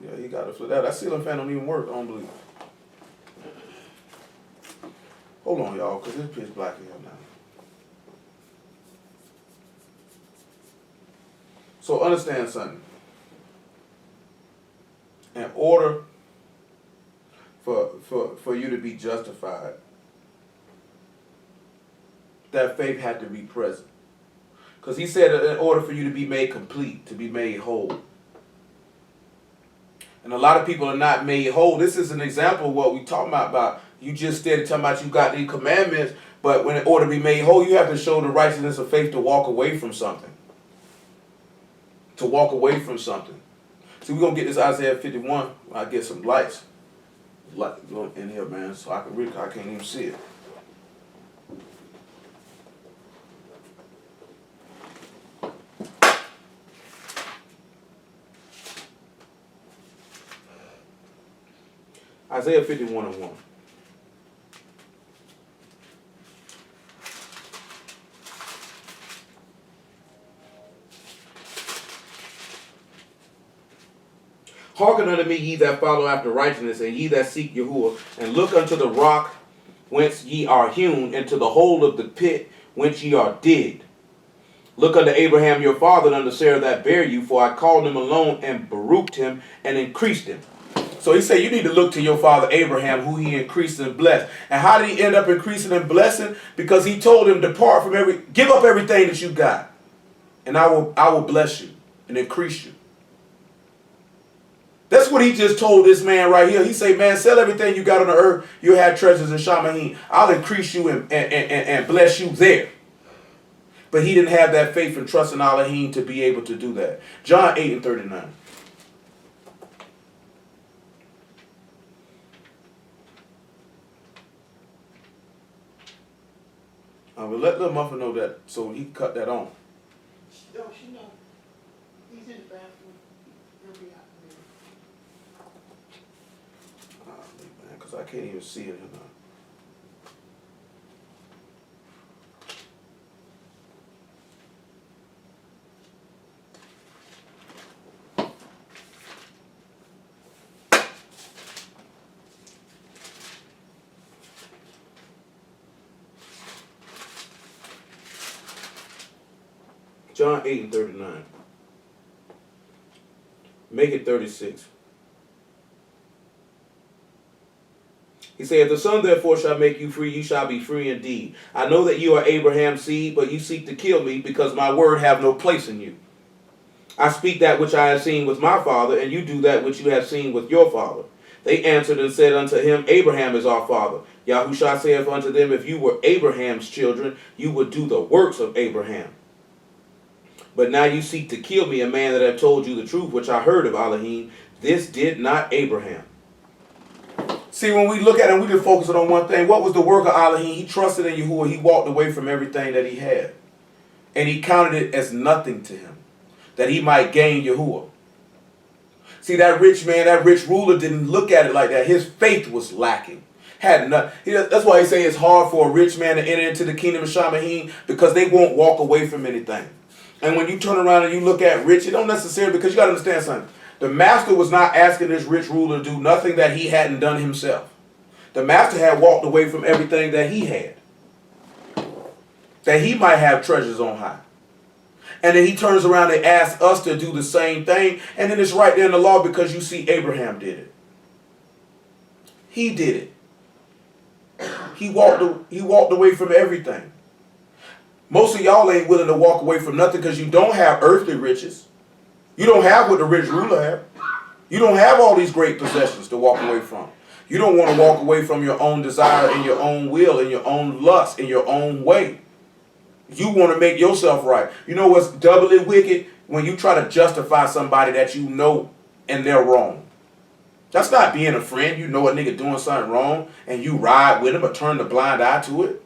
Yeah, you got to flip that. That ceiling fan don't even work. I don't believe it. Hold on, y'all, because it's pitch black in here now. So understand something. In order for you to be justified, that faith had to be present. Because he said in order for you to be made complete, to be made whole. And a lot of people are not made whole. This is an example of what we talking about. You just started talking about you got these commandments, but when in order to be made whole, you have to show the righteousness of faith to walk away from something. To walk away from something. See, we're going to get this Isaiah 51. I get some lights. Light in here, man, so I can't even see it. Isaiah 51 and 1. Hearken unto me, ye that follow after righteousness, and ye that seek Yahuwah, and look unto the rock whence ye are hewn, and to the hole of the pit whence ye are digged. Look unto Abraham your father, and unto Sarah that bare you, for I called him alone, and baruched him, and increased him. So he said, you need to look to your father Abraham, who he increased and blessed. And how did he end up increasing and blessing? Because he told him, depart from give up everything that you got, and I will bless you and increase you. That's what he just told this man right here. He said, man, sell everything you got on the earth. You'll have treasures in Shamahin. I'll increase you and bless you there. But he didn't have that faith and trust in Elohim to be able to do that. John 8 and 39. But let little Muffin know that so he can cut that on. No, she knows. He's in the bathroom. He'll be out there. Because I can't even see it now. John 8 and 39. Make it 36. He said, if the Son therefore shall make you free, you shall be free indeed. I know that you are Abraham's seed, but you seek to kill me because my word have no place in you. I speak that which I have seen with my father, and you do that which you have seen with your father. They answered and said unto him, Abraham is our father. Yahushua saith unto them, if you were Abraham's children, you would do the works of Abraham. But now you seek to kill me, a man that have told you the truth, which I heard of Elohim. This did not Abraham. See, when we look at him, we just focus on one thing. What was the work of Elohim? He trusted in Yahuwah. He walked away from everything that he had. And he counted it as nothing to him, that he might gain Yahuwah. See, that rich man, that rich ruler didn't look at it like that. His faith was lacking. That's why he say it's hard for a rich man to enter into the kingdom of Shamahim, because they won't walk away from anything. And when you turn around and you look at rich, it don't necessarily, because you got to understand something. The master was not asking this rich ruler to do nothing that he hadn't done himself. The master had walked away from everything that he had, that he might have treasures on high. And then he turns around and asks us to do the same thing. And then it's right there in the law, because you see Abraham did it. He did it. He walked away from everything. Most of y'all ain't willing to walk away from nothing because you don't have earthly riches. You don't have what the rich ruler had. You don't have all these great possessions to walk away from. You don't want to walk away from your own desire and your own will and your own lust in your own way. You want to make yourself right. You know what's doubly wicked? When you try to justify somebody that you know and they're wrong. That's not being a friend. You know a nigga doing something wrong and you ride with him or turn the blind eye to it.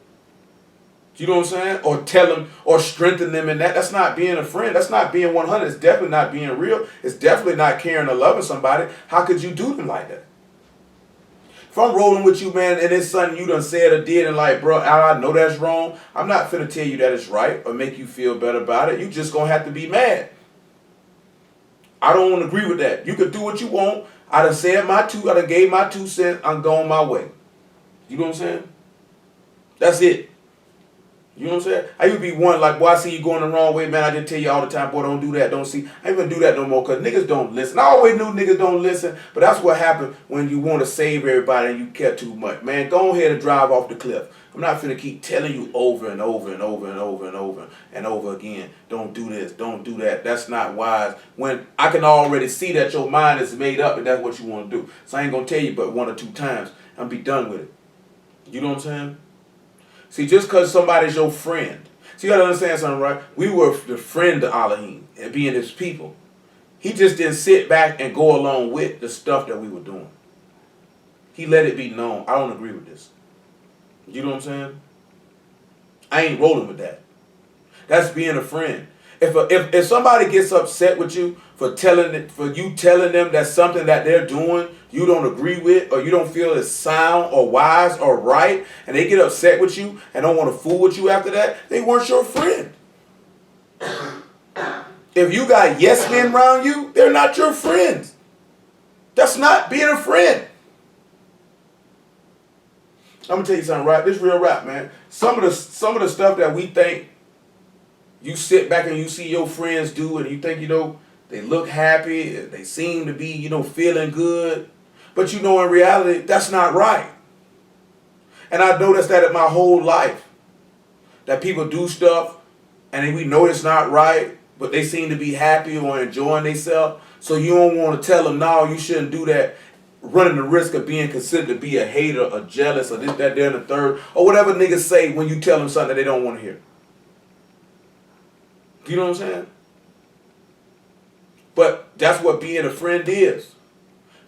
You know what I'm saying? Or tell them or strengthen them in that. That's not being a friend. That's not being 100. It's definitely not being real. It's definitely not caring or loving somebody. How could you do them like that? If I'm rolling with you, man, and it's something you done said or did and like, bro, I know that's wrong, I'm not finna tell you that it's right or make you feel better about it. You just gonna have to be mad. I don't want to agree with that. You could do what you want. I done said I done gave my 2 cents. I'm going my way. You know what I'm saying? That's it. You know what I'm saying? I used to be one like, boy, I see you going the wrong way, man. I just tell you all the time, boy, don't do that. Don't see. I ain't gonna do that no more because niggas don't listen. I always knew niggas don't listen, but that's what happened when you want to save everybody and you care too much. Man, go ahead and drive off the cliff. I'm not finna keep telling you over and over and over and over and over and over again, don't do this, don't do that. That's not wise. When I can already see that your mind is made up and that's what you want to do. So I ain't gonna tell you but 1 or 2 times. I'm be done with it. You know what I'm saying? See, just because somebody's your friend. See, you got to understand something, right? We were the friend of Elohim and being his people. He just didn't sit back and go along with the stuff that we were doing. He let it be known. I don't agree with this. You know what I'm saying? I ain't rolling with that. That's being a friend. If somebody gets upset with you for you telling them that something that they're doing you don't agree with or you don't feel is sound or wise or right, and they get upset with you and don't want to fool with you after that, they weren't your friend. If you got yes men around you, they're not your friends. That's not being a friend. I'm gonna tell you something, right? This real rap, man. Some of the stuff that we think you sit back and you see your friends do and you think, they look happy, they seem to be, feeling good. But in reality, that's not right. And I noticed that in my whole life. That people do stuff and we know it's not right, but they seem to be happy or enjoying themselves. So you don't want to tell them, no, you shouldn't do that, running the risk of being considered to be a hater or jealous or this, that, there, and the third, or whatever niggas say when you tell them something that they don't want to hear. You know what I'm saying? But that's what being a friend is.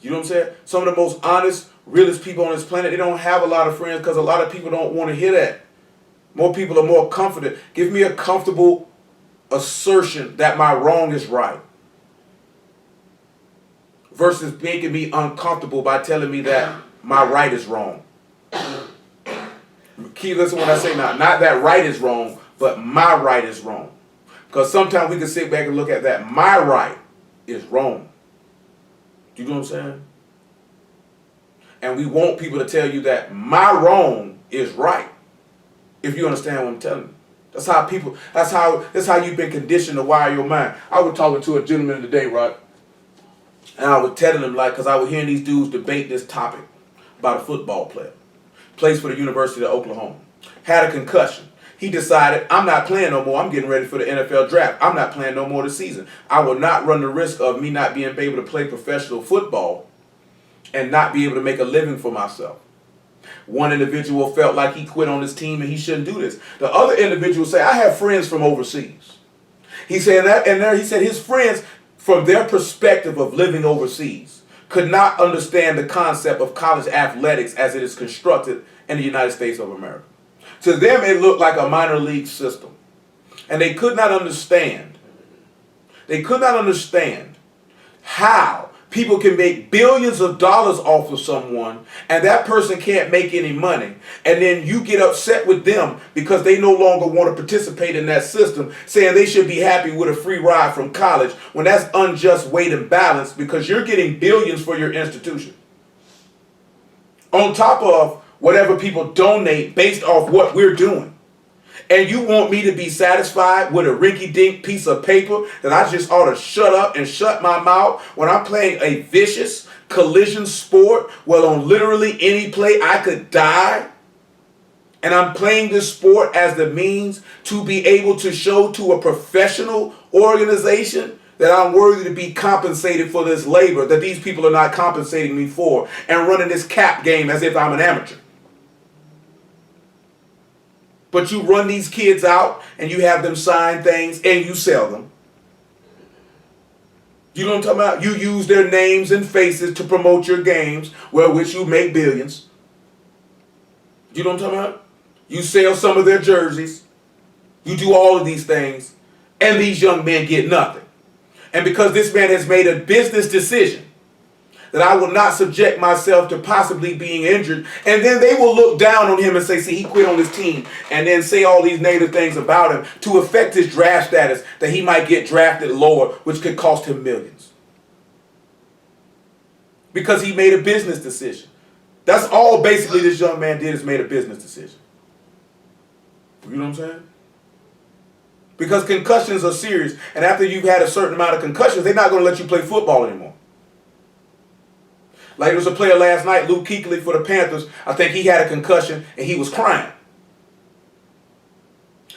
You know what I'm saying? Some of the most honest, realest people on this planet, they don't have a lot of friends because a lot of people don't want to hear that. More people are more confident. Give me a comfortable assertion that my wrong is right. Versus making me uncomfortable by telling me that my right is wrong. Key, listen when I say not that right is wrong, but my right is wrong. Because sometimes we can sit back and look at that. My right is wrong. Do you know what I'm saying? And we want people to tell you that my wrong is right. If you understand what I'm telling you. That's how you've been conditioned to wire your mind. I was talking to a gentleman today, right? And I was telling him, because I was hearing these dudes debate this topic about a football player. Plays for the University of Oklahoma. Had a concussion. he decided, I'm not playing no more. I'm getting ready for the NFL draft. I'm not playing no more this season. I will not run the risk of me not being able to play professional football and not be able to make a living for myself. One individual felt like he quit on his team and he shouldn't do this. The other individual say, I have friends from overseas. He said that, and there he said his friends, from their perspective of living overseas, could not understand the concept of college athletics as it is constructed in the United States of America. To them, it looked like a minor league system. And they could not understand. They could not understand how people can make billions of dollars off of someone and that person can't make any money. And then you get upset with them because they no longer want to participate in that system, saying they should be happy with a free ride from college when that's unjust weight and balance because you're getting billions for your institution. On top of whatever people donate based off what we're doing. And you want me to be satisfied with a rinky-dink piece of paper that I just ought to shut up and shut my mouth when I'm playing a vicious collision sport where on literally any play I could die? And I'm playing this sport as the means to be able to show to a professional organization that I'm worthy to be compensated for this labor that these people are not compensating me for, and running this cap game as if I'm an amateur. But you run these kids out and you have them sign things and you sell them. You know what I'm talking about? You use their names and faces to promote your games, well, which you make billions. You know what I'm talking about? You sell some of their jerseys. You do all of these things. And these young men get nothing. And because this man has made a business decision that I will not subject myself to possibly being injured, and then they will look down on him and say, see, he quit on his team, and then say all these negative things about him to affect his draft status, that he might get drafted lower, which could cost him millions. Because he made a business decision. That's all basically this young man did, is made a business decision. You know what I'm saying? Because concussions are serious, and after you've had a certain amount of concussions, they're not going to let you play football anymore. Like there was a player last night, Luke Kuechly for the Panthers. I think he had a concussion and he was crying.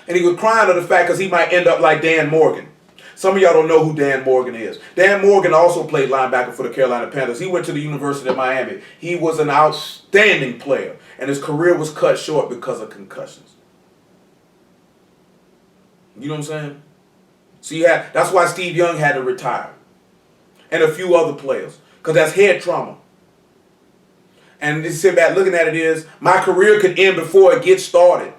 And he was crying of the fact because he might end up like Dan Morgan. Some of y'all don't know who Dan Morgan is. Dan Morgan also played linebacker for the Carolina Panthers. He went to the University of Miami. He was an outstanding player, and his career was cut short because of concussions. You know what I'm saying? So that's why Steve Young had to retire. And a few other players. Because that's head trauma. And to sit back looking at it is, my career could end before it gets started.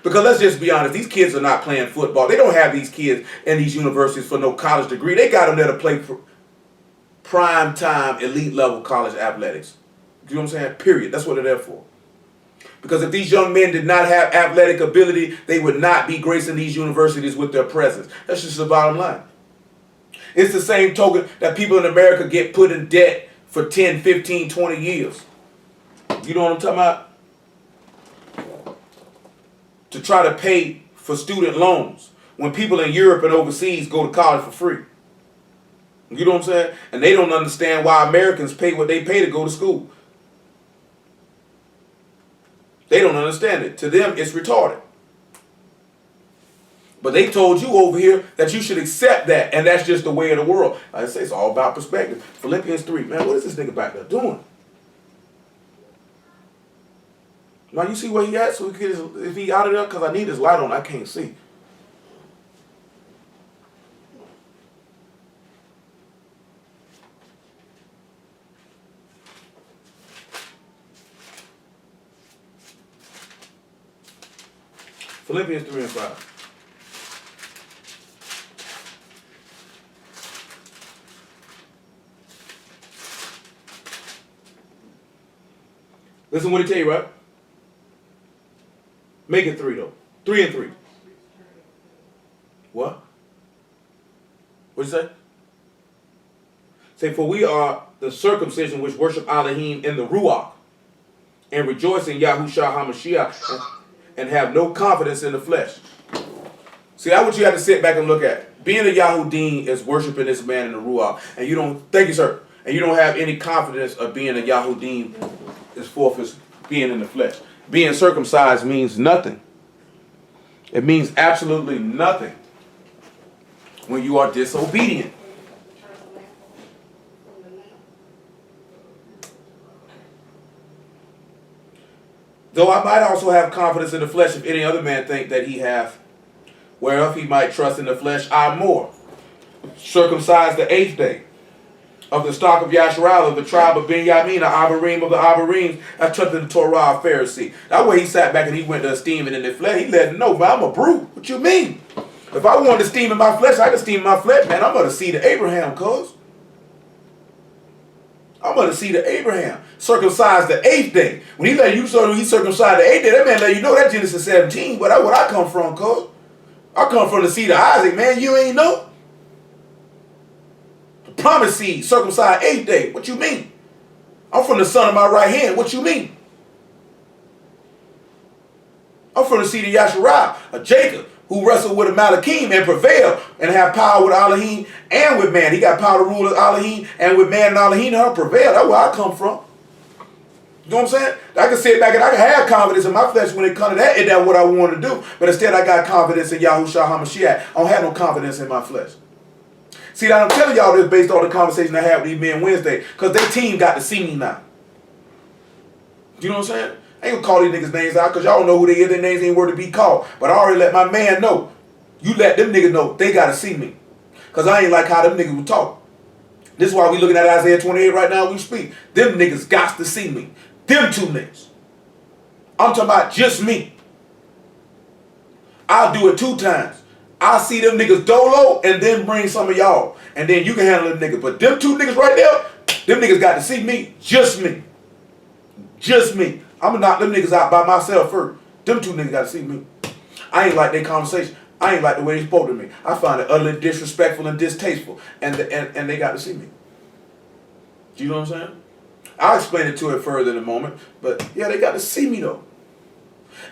Because let's just be honest, these kids are not playing football. They don't have these kids in these universities for no college degree. They got them there to play for prime time, elite level college athletics. You know what I'm saying? Period. That's what they're there for. Because if these young men did not have athletic ability, they would not be gracing these universities with their presence. That's just the bottom line. It's the same token that people in America get put in debt for 10, 15, 20 years. You know what I'm talking about? To try to pay for student loans when people in Europe and overseas go to college for free. You know what I'm saying? And they don't understand why Americans pay what they pay to go to school. They don't understand it. To them, it's retarded. But they told you over here that you should accept that, and that's just the way of the world. Like I say, it's all about perspective. Philippians 3, man, what is this nigga back there doing? Now you see where he at? So we get if he out of there, because I need his light on, I can't see. Philippians 3 and 5. Listen what he tell you, right? Make it 3 though. 3 and 3. What? What'd you say? Say, for we are the circumcision which worship Elohim in the Ruach, and rejoice in Yahushua HaMashiach, and have no confidence in the flesh. See, that's what you have to sit back and look at. Being a Yahudim is worshiping this man in the Ruach, and you don't, thank you, sir, and you don't have any confidence of being a Yahudim is forfeit being in the flesh. Being circumcised means nothing It means absolutely nothing when you are disobedient. Though I might also have confidence in the flesh, if any other man think that he hath, whereof he might trust in the flesh, I more. Circumcised the 8th day, of the stock of Yasharal, of the tribe of Benjamin, the Abarim of the Abarims, that touched the Torah of Pharisee. That way he sat back and he went to esteeming in the flesh. He let him know, man, I'm a brute. What you mean? If I wanted to esteem in my flesh, I could esteem in my flesh, man. I'm going to see the Abraham, cuz. I'm going to see the Abraham. Circumcised the 8th day. When he let you know he circumcised the 8th day, that man let you know that Genesis 17. But that's what I come from, cuz. I come from the seed of Isaac, man. You ain't know. The promised seed, circumcised 8th day. What you mean? I'm from the son of my right hand. What you mean? I'm from the seed of Yasharal, of Jacob, who wrestled with Amalekim and prevailed and have power with Elohim and with man. He got power to rule with Elohim and with man and Elohim and prevail. That's where I come from. You know what I'm saying? I can sit back and I can have confidence in my flesh when it comes to that. Is that what I want to do? But instead I got confidence in Yahushua HaMashiach. I don't have no confidence in my flesh. See, I'm telling y'all this based on the conversation I had with these men Wednesday. Because their team got to see me now. You know what I'm saying? I ain't gonna call these niggas names out because y'all don't know who they is. Their names ain't worth to be called. But I already let my man know. You let them niggas know they gotta see me. Because I ain't like how them niggas would talk. This is why we looking at Isaiah 28 right now we speak. Them niggas got to see me. Them two niggas. I'm talking about just me. I'll do it 2 times. I'll see them niggas dolo and then bring some of y'all. And then you can handle them niggas. But them 2 niggas right there, them niggas got to see me. Just me. Just me. I'm going to knock them niggas out by myself first. Them 2 niggas got to see me. I ain't like their conversation. I ain't like the way they spoke to me. I find it utterly disrespectful and distasteful. And they got to see me. Do you know what I'm saying? I'll explain it to it further in a moment. But yeah, they got to see me though.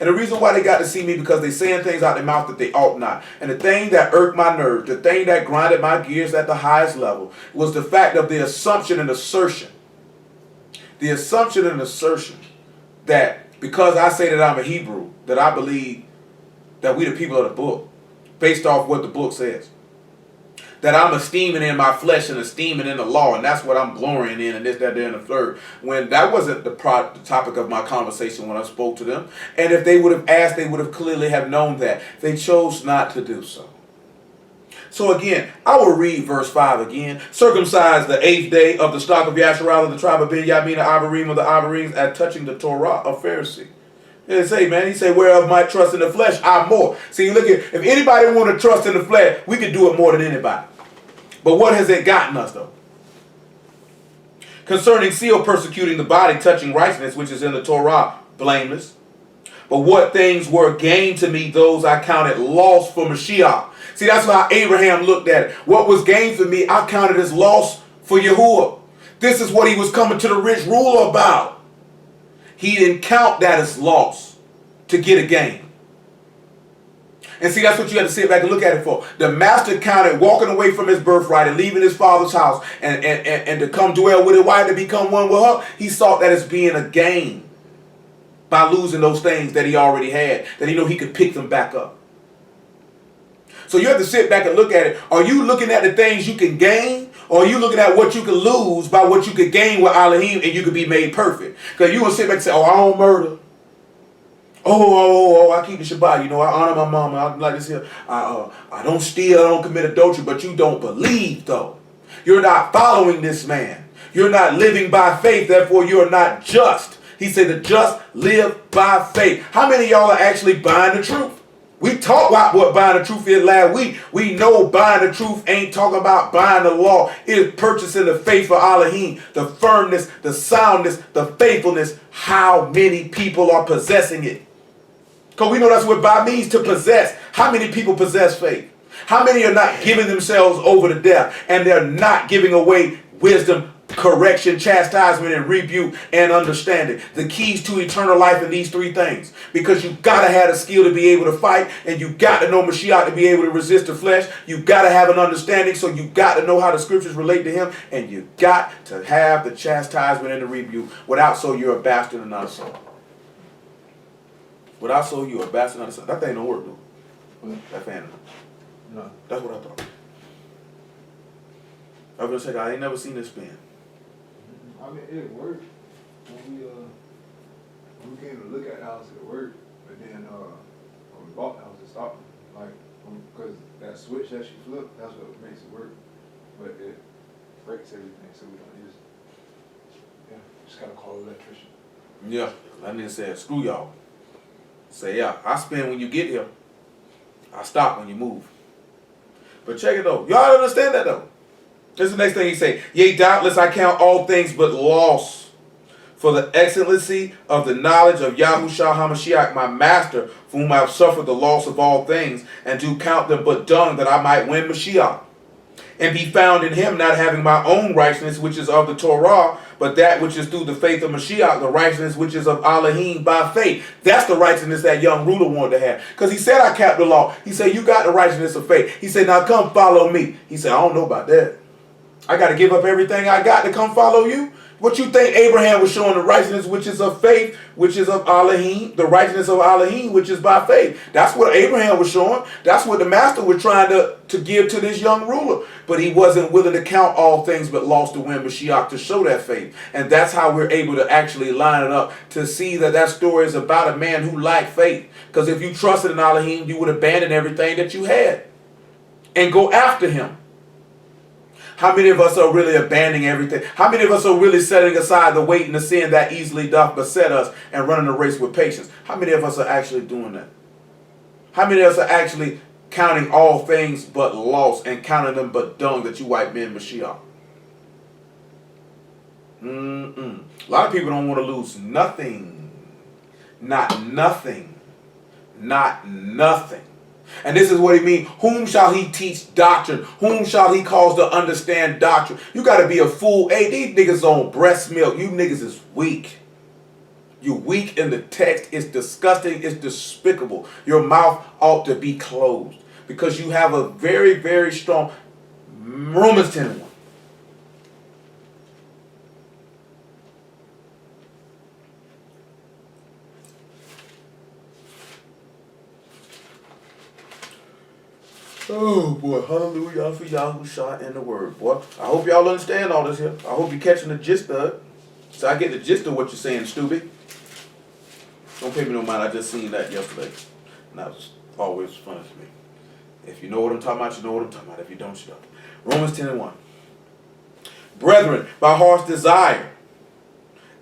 And the reason why they got to see me because they saying things out their mouth that they ought not. And the thing that irked my nerve, the thing that grinded my gears at the highest level was the fact of the assumption and assertion. The assumption and assertion that because I say that I'm a Hebrew, that I believe that we the people of the book, based off what the book says. That I'm esteeming in my flesh and esteeming in the law, and that's what I'm glorying in, and this, that, there, and the third. When that wasn't the topic of my conversation when I spoke to them. And if they would have asked, they would have clearly have known that. They chose not to do so. So again, I will read verse 5 again. Circumcised the 8th day of the stock of Yasharal of the tribe of Benjamin, the Abarim of the Abarims, at touching the Torah of Pharisee. He say, man, he say, whereof my trust in the flesh, I more. See, look at, if anybody want to trust in the flesh, we can do it more than anybody. But what has it gotten us, though? Concerning seal persecuting the body, touching righteousness, which is in the Torah, blameless. But what things were gained to me, those I counted loss for Mashiach. See, that's how Abraham looked at it. What was gained for me, I counted as loss for Yahuwah. This is what he was coming to the rich ruler about. He didn't count that as loss to get a gain. And see, that's what you have to sit back and look at it for. The master counted walking away from his birthright and leaving his father's house and to come dwell with his wife, to become one with her. He saw that as being a gain by losing those things that he already had, that he knew he could pick them back up. So you have to sit back and look at it. Are you looking at the things you can gain? Or are you looking at what you can lose by what you could gain with Elohim and you could be made perfect? Because you will sit back and say, oh, I don't murder. Oh, I keep the Shabbat. You know, I honor my mama. I like this here. I don't steal. I don't commit adultery. But you don't believe, though. You're not following this man. You're not living by faith. Therefore, you're not just. He said the just live by faith. How many of y'all are actually buying the truth? We talked about what buying the truth is last week. We know buying the truth ain't talking about buying the law. It is purchasing the faith for Elohim, the firmness, the soundness, the faithfulness. How many people are possessing it? Because we know that's what buy means, to possess. How many people possess faith? How many are not giving themselves over to death and they're not giving away wisdom, correction, chastisement, and rebuke, and understanding? The keys to eternal life in these 3 things. Because you got to have the skill to be able to fight, and you got to know Mashiach to be able to resist the flesh. You got to have an understanding, so you got to know how the scriptures relate to him, and you got to have the chastisement and the rebuke. Without so, you're a bastard and not a son. Without so, you're a bastard and not a son. That thing don't work, dude. That fan. No. That's what I thought. I was gonna say, I ain't never seen this spin. I mean, it worked. When we came to look at the house, it worked. But then when we bought the house, it stopped. Like, because that switch that she flipped, that's what makes it work. But it breaks everything, so we don't use it. Yeah, just gotta call the electrician. Yeah, that nigga said, screw y'all. Say, yeah, I spin when you get here. I stop when you move. But check it though. Y'all understand that though. This is the next thing he say. Yea, doubtless I count all things but loss for the excellency of the knowledge of Yahushua HaMashiach, my master, for whom I have suffered the loss of all things, and do count them but dung, that I might win Mashiach, and be found in him, not having my own righteousness, which is of the Torah, but that which is through the faith of Mashiach, the righteousness which is of Elohim by faith. That's the righteousness that young ruler wanted to have. Because he said, I kept the law. He said, you got the righteousness of faith. He said, now come follow me. He said, I don't know about that. I got to give up everything I got to come follow you. What you think Abraham was showing? The righteousness which is of faith, which is of Elohim, the righteousness of Elohim, which is by faith. That's what Abraham was showing. That's what the master was trying to give to this young ruler. But he wasn't willing to count all things but lost to win Mashiach to show that faith. And that's how we're able to actually line it up to see that that story is about a man who lacked faith. Because if you trusted in Elohim, you would abandon everything that you had and go after him. How many of us are really abandoning everything? How many of us are really setting aside the weight and the sin that easily doth beset us and running the race with patience? How many of us are actually doing that? How many of us are actually counting all things but loss and counting them but dung that you white men Mashiach? A lot of people don't want to lose nothing. Not nothing. Not nothing. And this is what he means. Whom shall he teach doctrine? Whom shall he cause to understand doctrine? You got to be a fool. Hey, these niggas on breast milk. You niggas is weak. You weak in the text. It's disgusting. It's despicable. Your mouth ought to be closed. Because you have a very, very strong Romans 10:1. Oh boy, hallelujah for Yahushua and the word, boy. I hope y'all understand all this here. I hope you're catching the gist of it. So I get the gist of what you're saying, Stubby. Don't pay me no mind, I just seen that yesterday. And that was always funny to me. If you know what I'm talking about, you know what I'm talking about. If you don't, you don't. Romans 10:1. Brethren, my heart's desire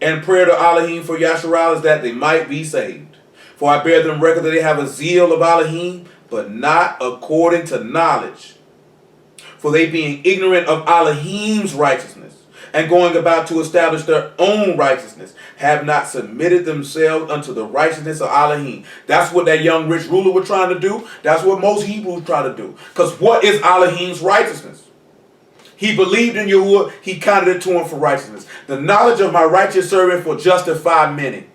and prayer to Elohim for Yasharal is that they might be saved. For I bear them record that they have a zeal of Elohim, but not according to knowledge. For they being ignorant of Elohim's righteousness, and going about to establish their own righteousness, have not submitted themselves unto the righteousness of Elohim. That's what that young rich ruler was trying to do. That's what most Hebrews try to do. Because what is Elohim's righteousness? He believed in Yahuwah, he counted it to him for righteousness. The knowledge of my righteous servant for justify many.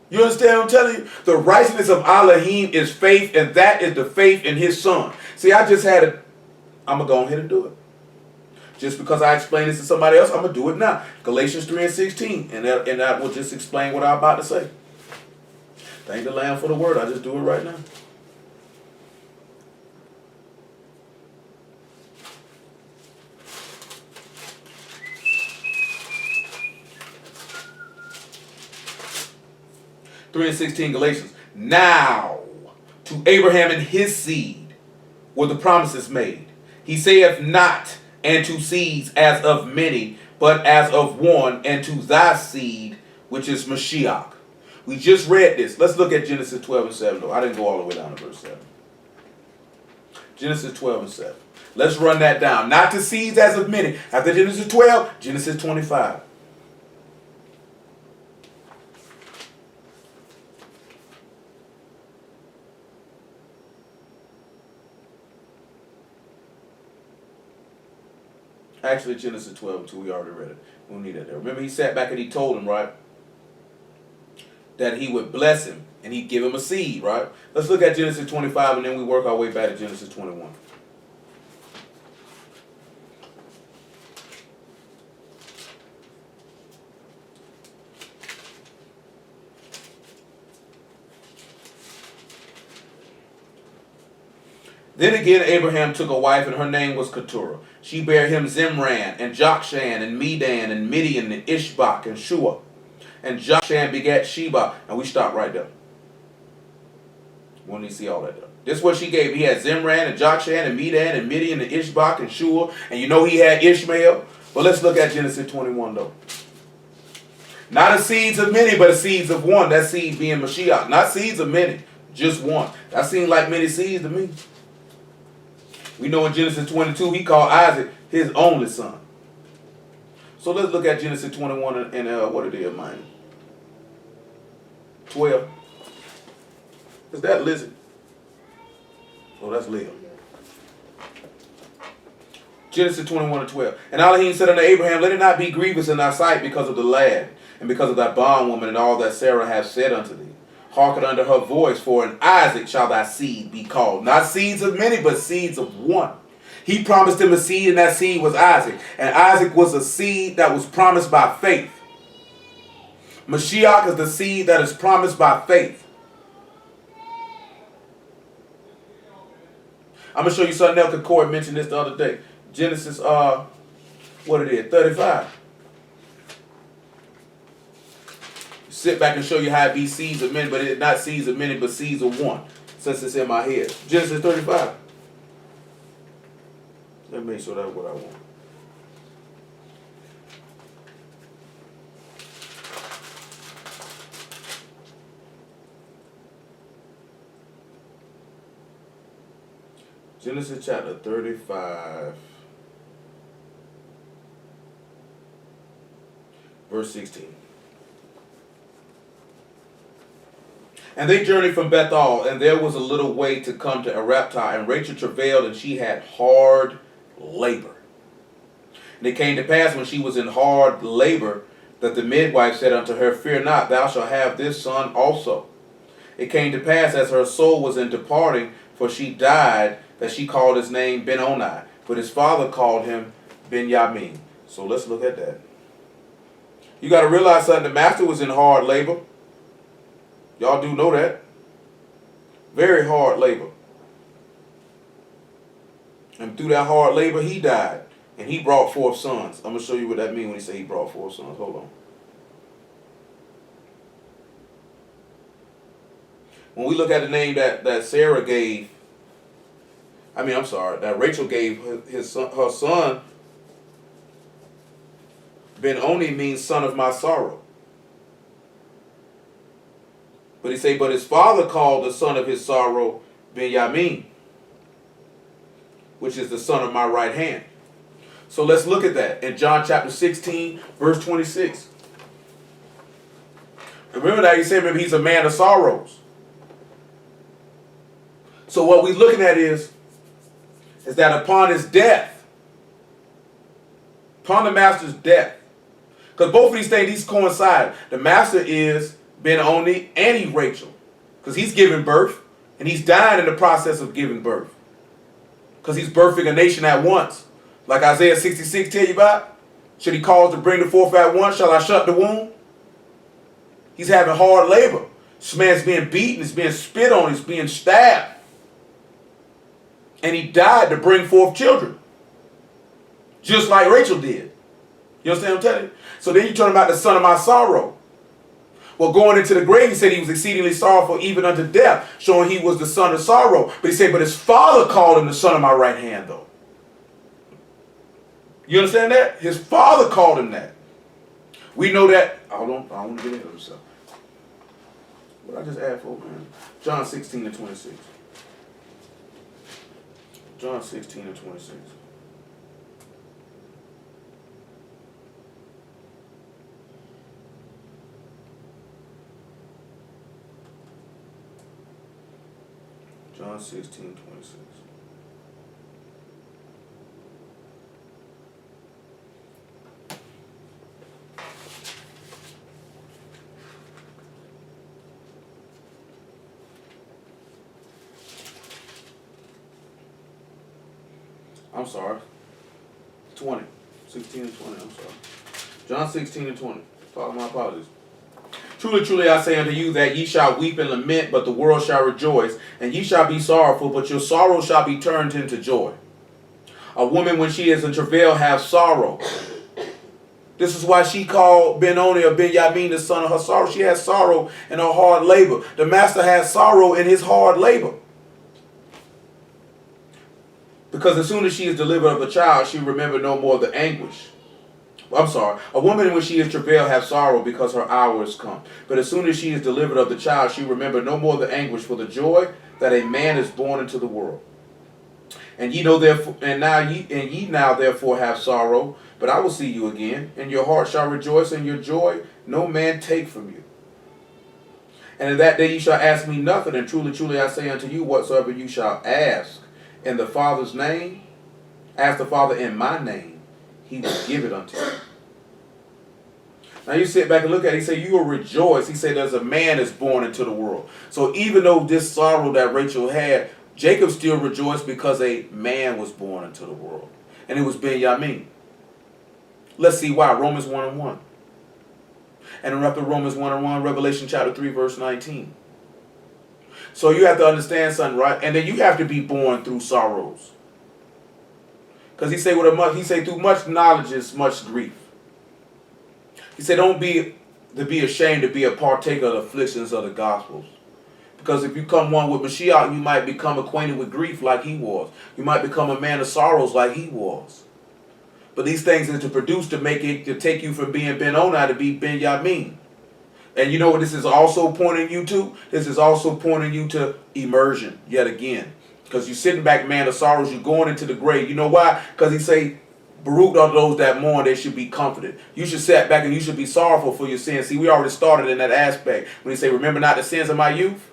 You understand what I'm telling you? The righteousness of Elohim is faith, and that is the faith in his son. See, I just had it. I'm going to go ahead and do it. Just because I explained this to somebody else, I'm going to do it now. Galatians 3:16. And that will just explain what I'm about to say. Thank the Lamb for the word. I just do it right now. Three and 16 Galatians. Now to Abraham and his seed were the promises made. He saith not, and to seeds as of many, but as of one, and to thy seed, which is Mashiach. We just read this. Let's look at Genesis 12:7 though. I didn't go all the way down to verse 7. Genesis 12:7. Let's run that down. Not to seeds as of many. After Genesis 12, Genesis 25. Actually, Genesis 12:2, we already read it. We don't need that there. Remember, he sat back and he told him, right, that he would bless him and he'd give him a seed, right? Let's look at Genesis 25 and then we work our way back to Genesis 21. Then again Abraham took a wife, and her name was Keturah. She bare him Zimran, and Jokshan, and Medan, and Midian, and Ishbak, and Shua. And Jokshan begat Sheba. And we stop right there. We don't need to see all that there. This is what she gave. He had Zimran, and Jokshan, and Medan, and Midian, and Ishbak, and Shua. And you know he had Ishmael. But let's look at Genesis 21 though. Not the seeds of many, but the seeds of one. That seed being Mashiach. Not seeds of many, just one. That seems like many seeds to me. We know in Genesis 22, he called Isaac his only son. So let's look at Genesis 21 and what it is, man? 12. Is that Lizzie? Oh, that's Leah. Genesis 21 and 12. And Elohim said unto Abraham, let it not be grievous in thy sight because of the lad, and because of thy bondwoman, and all that Sarah hath said unto thee. Hearken unto her voice, for in Isaac shall thy seed be called. Not seeds of many, but seeds of one. He promised him a seed, and that seed was Isaac. And Isaac was a seed that was promised by faith. Mashiach is the seed that is promised by faith. I'm going to show you something else. Concord mentioned this the other day. Genesis, 35. Sit back and show you how it be seeds of many, but it's not seeds of many, but seeds of one, since it's in my head. Genesis 35. Let me make sure that's what I want. Genesis chapter 35, verse 16. And they journeyed from Bethel, and there was a little way to come to Arapta, and Rachel travailed, and she had hard labor. And it came to pass, when she was in hard labor, that the midwife said unto her, fear not, thou shalt have this son also. It came to pass, as her soul was in departing, for she died, that she called his name Ben-Oni, but his father called him Ben-Yamin. So let's look at that. You got to realize something. The master was in hard labor. Y'all do know that. Very hard labor. And through that hard labor, he died. And he brought forth sons. I'm going to show you what that means when he say he brought forth sons. Hold on. When we look at the name that Sarah gave, that Rachel gave her son, Ben-Oni means son of my sorrow. But he say, but his father called the son of his sorrow Ben-Yamin, which is the son of my right hand. So let's look at that in John chapter 16, verse 26. Remember that he said, remember, he's a man of sorrows. So what we're looking at is that upon his death, upon the master's death, because both of these things, these coincide. The master is Ben-Oni and he's Rachel, because he's giving birth and he's dying in the process of giving birth, because he's birthing a nation at once, like Isaiah 66 tell you about. Should he cause to bring the forth at once, shall I shut the womb? He's having hard labor. This man's being beaten, he's being spit on, he's being stabbed, and he died to bring forth children, just like Rachel did. You understand what I'm telling you? So then you turn about the son of my sorrow. Well, going into the grave, he said he was exceedingly sorrowful even unto death, showing he was the son of sorrow. But he said, but his father called him the son of my right hand, though. You understand that? His father called him that. We know that. I don't want to get into this stuff. What I just add for, man? John 16 and 26. John 16 and 26. John 16, 26. I'm sorry. 20. 16 and 20, I'm sorry. John 16 and 20. My apologies. Truly, truly, I say unto you that ye shall weep and lament, but the world shall rejoice. And ye shall be sorrowful, but your sorrow shall be turned into joy. A woman, when she is in travail, have sorrow. This is why she called Benoni or Benjamin the son of her sorrow. She has sorrow in her hard labor. The master has sorrow in his hard labor. Because as soon as she is delivered of the child, she remember no more the anguish. I'm sorry. A woman, when she is travail, have sorrow because her hour is come. But as soon as she is delivered of the child, she remember no more the anguish for the joy that a man is born into the world. And ye know therefore, ye now therefore have sorrow, but I will see you again, and your heart shall rejoice, and your joy no man take from you. And in that day ye shall ask me nothing, and truly, truly I say unto you, whatsoever you shall ask in the Father's name, ask the Father in my name, he will give it unto you. Now you sit back and look at it, he said, you will rejoice. He said, there's a man is born into the world. So even though this sorrow that Rachel had, Jacob still rejoiced because a man was born into the world. And it was Benjamin. Let's see why. Romans 1:1. And after Romans 1:1, Revelation chapter 3, verse 19. So you have to understand something, right? And then you have to be born through sorrows. Because he said through much knowledge is much grief. He said don't be ashamed to be a partaker of the afflictions of the Gospels. Because if you come one with Mashiach, you might become acquainted with grief like he was. You might become a man of sorrows like he was. But these things are to produce to take you from being Benoni to be Benjamin. And you know what this is also pointing you to? This is also pointing you to immersion yet again. Because you're sitting back, man of sorrows, you're going into the grave. You know why? Because he say, Baruch are those that mourn, they should be comforted. You should sit back and you should be sorrowful for your sins. See, we already started in that aspect. When he say, remember not the sins of my youth.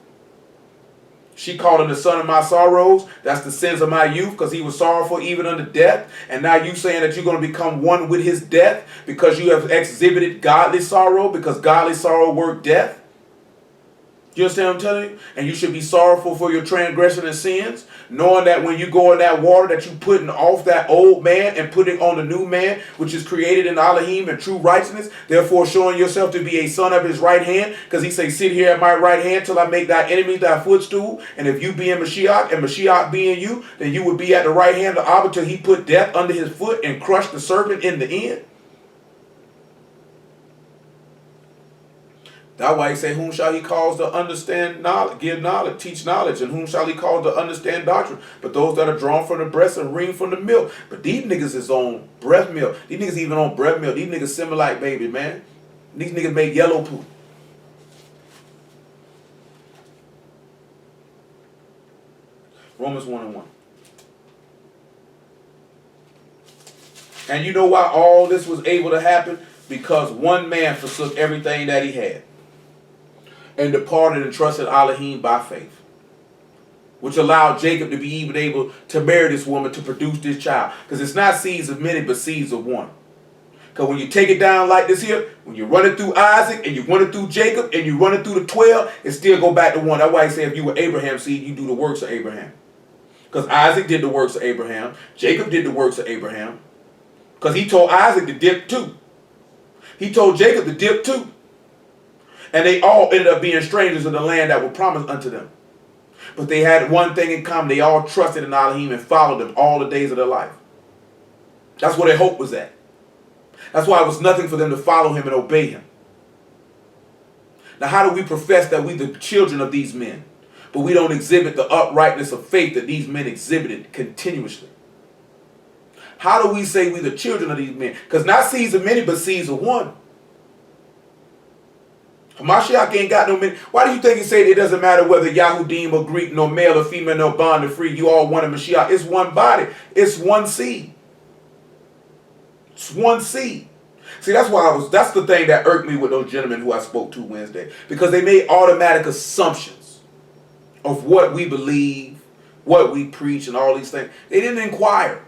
She called him the son of my sorrows. That's the sins of my youth because he was sorrowful even unto death. And now you saying that you're going to become one with his death because you have exhibited godly sorrow because godly sorrow worked death. You understand what I'm telling you? And you should be sorrowful for your transgression and sins, knowing that when you go in that water that you're putting off that old man and putting on the new man, which is created in Elohim and true righteousness, therefore showing yourself to be a son of his right hand, because he say, sit here at my right hand till I make thy enemies thy footstool. And if you be in Mashiach and Mashiach be in you, then you would be at the right hand of Abba till he put death under his foot and crushed the serpent in the end. That's why he say, whom shall he cause to understand knowledge, give knowledge, teach knowledge, and whom shall he cause to understand doctrine? But those that are drawn from the breast and ream from the milk. But these niggas is on breast milk. These niggas even on breast milk. These niggas similar like baby, man. These niggas make yellow poo. Romans 1:1. And you know why all this was able to happen? Because one man forsook everything that he had and departed and trusted Elohim by faith, which allowed Jacob to be even able to marry this woman to produce this child. Because it's not seeds of many, but seeds of one. Because when you take it down like this here, when you run it through Isaac and you run it through Jacob and you run it through the 12, it still go back to one. That's why he said if you were Abraham's seed, you do the works of Abraham. Because Isaac did the works of Abraham. Jacob did the works of Abraham. Because he told Isaac to dip too. He told Jacob to dip too. And they all ended up being strangers in the land that was promised unto them. But they had one thing in common. They all trusted in Elohim and followed him all the days of their life. That's where their hope was at. That's why it was nothing for them to follow him and obey him. Now, how do we profess that we the children of these men, but we don't exhibit the uprightness of faith that these men exhibited continuously? How do we say we the children of these men? Because not seeds of many, but seeds of one. Hamashiach ain't got no many. Why do you think he said it doesn't matter whether Yahudim or Greek, nor male or female, nor bond or free, you all one in Mashiach? It's one body. It's one seed. It's one seed. See, that's the thing that irked me with those gentlemen who I spoke to Wednesday. Because they made automatic assumptions of what we believe, what we preach, and all these things. They didn't inquire.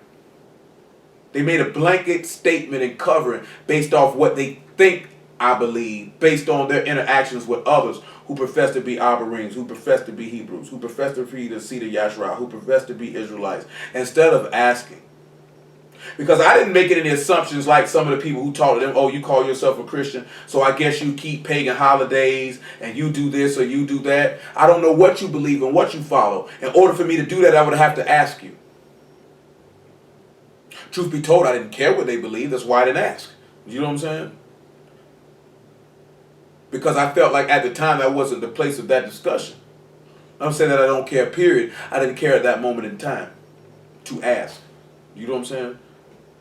They made a blanket statement and covering based off what they think I believe, based on their interactions with others who profess to be Abarim, who profess to be Hebrews, who profess to be the seed of Yashra, who profess to be Israelites, instead of asking, Because I didn't make any assumptions like some of the people who taught them, oh, you call yourself a Christian, so I guess you keep pagan holidays and you do this or you do that. I don't know what you believe and what you follow. In order for me to do that, I would have to ask you. Truth be told, I didn't care what they believed. That's why I didn't ask. You know what I'm saying? Because I felt like at the time that wasn't the place of that discussion. I'm saying that I don't care, period. I didn't care at that moment in time to ask. You know what I'm saying?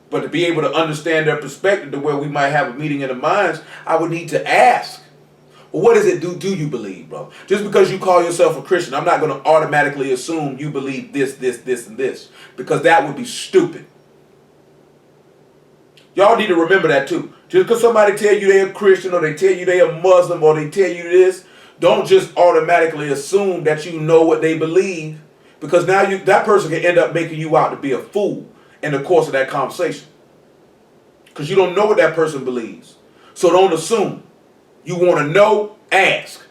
But to be able to understand their perspective to where we might have a meeting in the minds, I would need to ask. Well, what does it do you believe, bro? Just because you call yourself a Christian, I'm not going to automatically assume you believe this, and this. Because that would be stupid. Y'all need to remember that too. Just because somebody tell you they're a Christian or they tell you they're a Muslim or they tell you this, don't just automatically assume that you know what they believe. Because now that person can end up making you out to be a fool in the course of that conversation. Because you don't know what that person believes. So don't assume. You want to know, ask.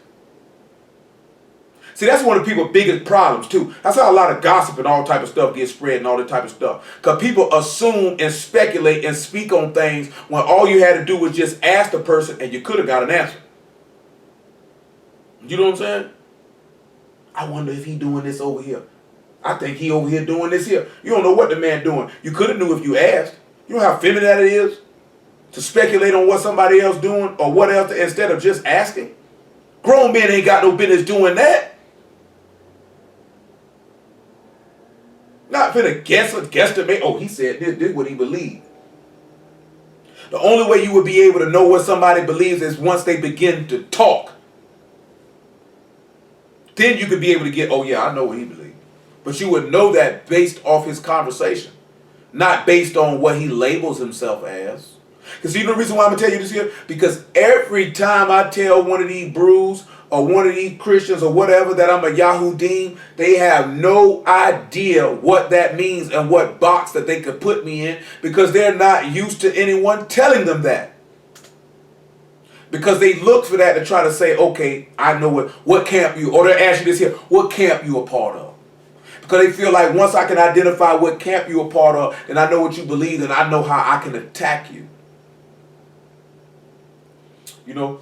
See, that's one of the people's biggest problems too. That's how a lot of gossip and all type of stuff gets spread and all that type of stuff. Because people assume and speculate and speak on things when all you had to do was just ask the person and you could have got an answer. You know what I'm saying? I wonder if he doing this over here. I think he over here doing this here. You don't know what the man doing. You could have knew if you asked. You know how feminine that it is to speculate on what somebody else doing or what else instead of just asking. Grown men ain't got no business doing that. Not finna guesstimate. Oh, he said this is what he believed. The only way you would be able to know what somebody believes is once they begin to talk. Then you could be able to get, oh yeah, I know what he believes. But you would know that based off his conversation. Not based on what he labels himself as. Because you know the reason why I'm going to tell you this here? Because every time I tell one of these brews or one of these Christians or whatever that I'm a Yahudim, they have no idea what that means and what box that they could put me in because they're not used to anyone telling them that. Because they look for that to try to say, okay, I know what camp you, or they'll ask you this here, what camp you a part of? Because they feel like once I can identify what camp you a part of, and I know what you believe, and I know how I can attack you. You know,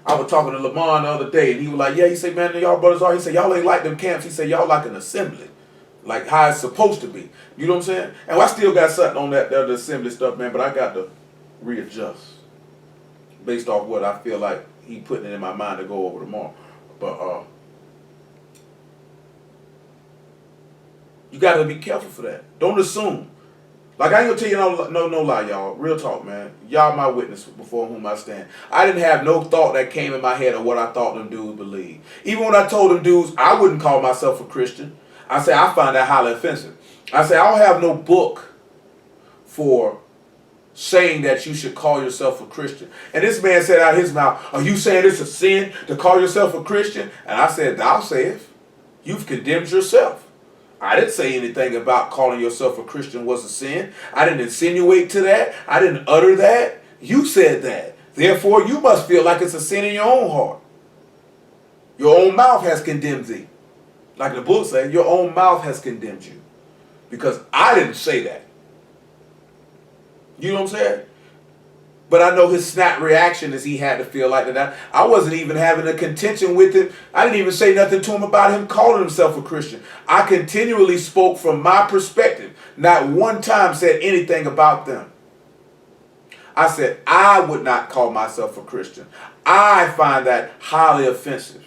I was talking to Lamont the other day, and he was like, yeah, he said, man, y'all brothers are, he said, y'all ain't like them camps. He said, y'all like an assembly. Like how it's supposed to be. You know what I'm saying? And I still got something on that the assembly stuff, man, but I got to readjust. Based off what I feel like he putting it in my mind to go over tomorrow. But you got to be careful for that. Don't assume. Like I ain't gonna tell you no lie, y'all. Real talk, man. Y'all my witness before whom I stand. I didn't have no thought that came in my head of what I thought them dudes believed. Even when I told them dudes I wouldn't call myself a Christian, I say I find that highly offensive. I say I don't have no book for saying that you should call yourself a Christian. And this man said out of his mouth, are you saying it's a sin to call yourself a Christian? And I said, thou sayest, you've condemned yourself. I didn't say anything about calling yourself a Christian was a sin. I didn't insinuate to that. I didn't utter that. You said that. Therefore, you must feel like it's a sin in your own heart. Your own mouth has condemned thee. Like the book says, your own mouth has condemned you. Because I didn't say that. You know what I'm saying? But I know his snap reaction is he had to feel like that. I wasn't even having a contention with him. I didn't even say nothing to him about him calling himself a Christian. I continually spoke from my perspective. Not one time said anything about them. I said, I would not call myself a Christian. I find that highly offensive.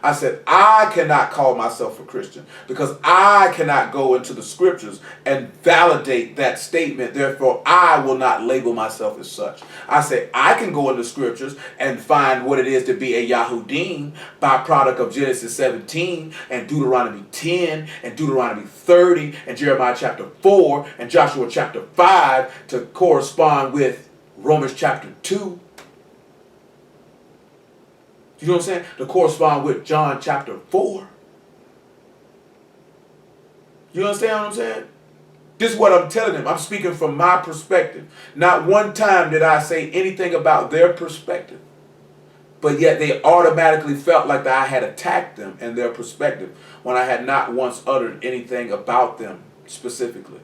I said, I cannot call myself a Christian because I cannot go into the scriptures and validate that statement. Therefore, I will not label myself as such. I said, I can go into scriptures and find what it is to be a Yahudim, byproduct of Genesis 17 and Deuteronomy 10 and Deuteronomy 30 and Jeremiah chapter 4 and Joshua chapter 5 to correspond with Romans chapter 2. You know what I'm saying? To correspond with John chapter 4. You understand what I'm saying? This is what I'm telling them. I'm speaking from my perspective. Not one time did I say anything about their perspective. But yet they automatically felt like that I had attacked them and their perspective when I had not once uttered anything about them specifically.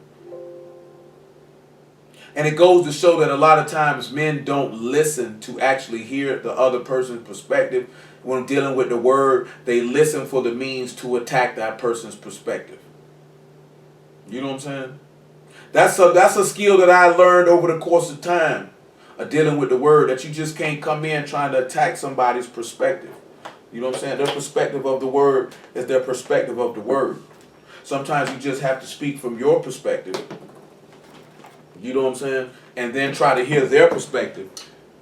And it goes to show that a lot of times men don't listen to actually hear the other person's perspective. When dealing with the word, they listen for the means to attack that person's perspective. You know what I'm saying? That's a skill that I learned over the course of time of dealing with the word, that you just can't come in trying to attack somebody's perspective. You know what I'm saying? Their perspective of the word is their perspective of the word. Sometimes you just have to speak from your perspective. You know what I'm saying? And then try to hear their perspective.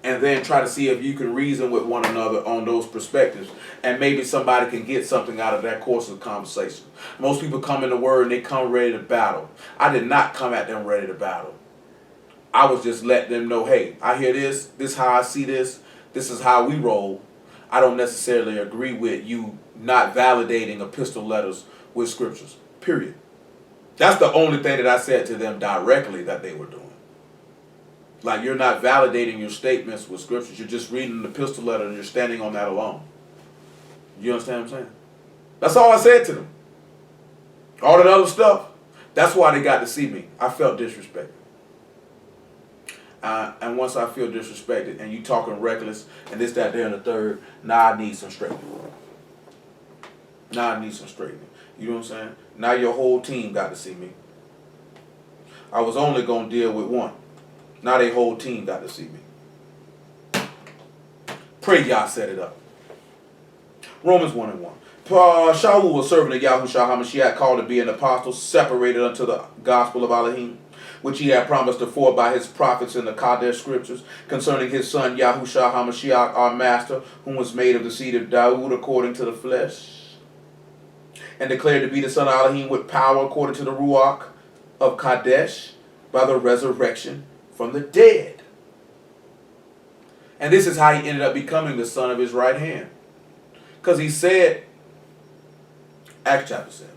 And then try to see if you can reason with one another on those perspectives. And maybe somebody can get something out of that course of conversation. Most people come in the word and they come ready to battle. I did not come at them ready to battle. I was just letting them know, hey, I hear this. This is how I see this. This is how we roll. I don't necessarily agree with you not validating epistle letters with scriptures. Period. That's the only thing that I said to them directly that they were doing. Like, you're not validating your statements with scriptures. You're just reading an epistle letter and you're standing on that alone. You understand what I'm saying? That's all I said to them. All that other stuff, that's why they got to see me. I felt disrespected. And once I feel disrespected and you talking reckless and this, that, there, and the third, now I need some straightening. Now I need some straightening. You know what I'm saying? Now your whole team got to see me. I was only going to deal with one. Now their whole team got to see me. Pray y'all set it up. Romans 1:1. Shaul was servant of Yahushua HaMashiach, called to be an apostle, separated unto the gospel of Elohim, which he had promised afore by his prophets in the Kadesh scriptures, concerning his son Yahushua HaMashiach, our master, whom was made of the seed of Daud according to the flesh, and declared to be the son of Elohim with power according to the Ruach of Kadesh, by the resurrection from the dead. And this is how he ended up becoming the son of his right hand. Because he said, Acts chapter 7.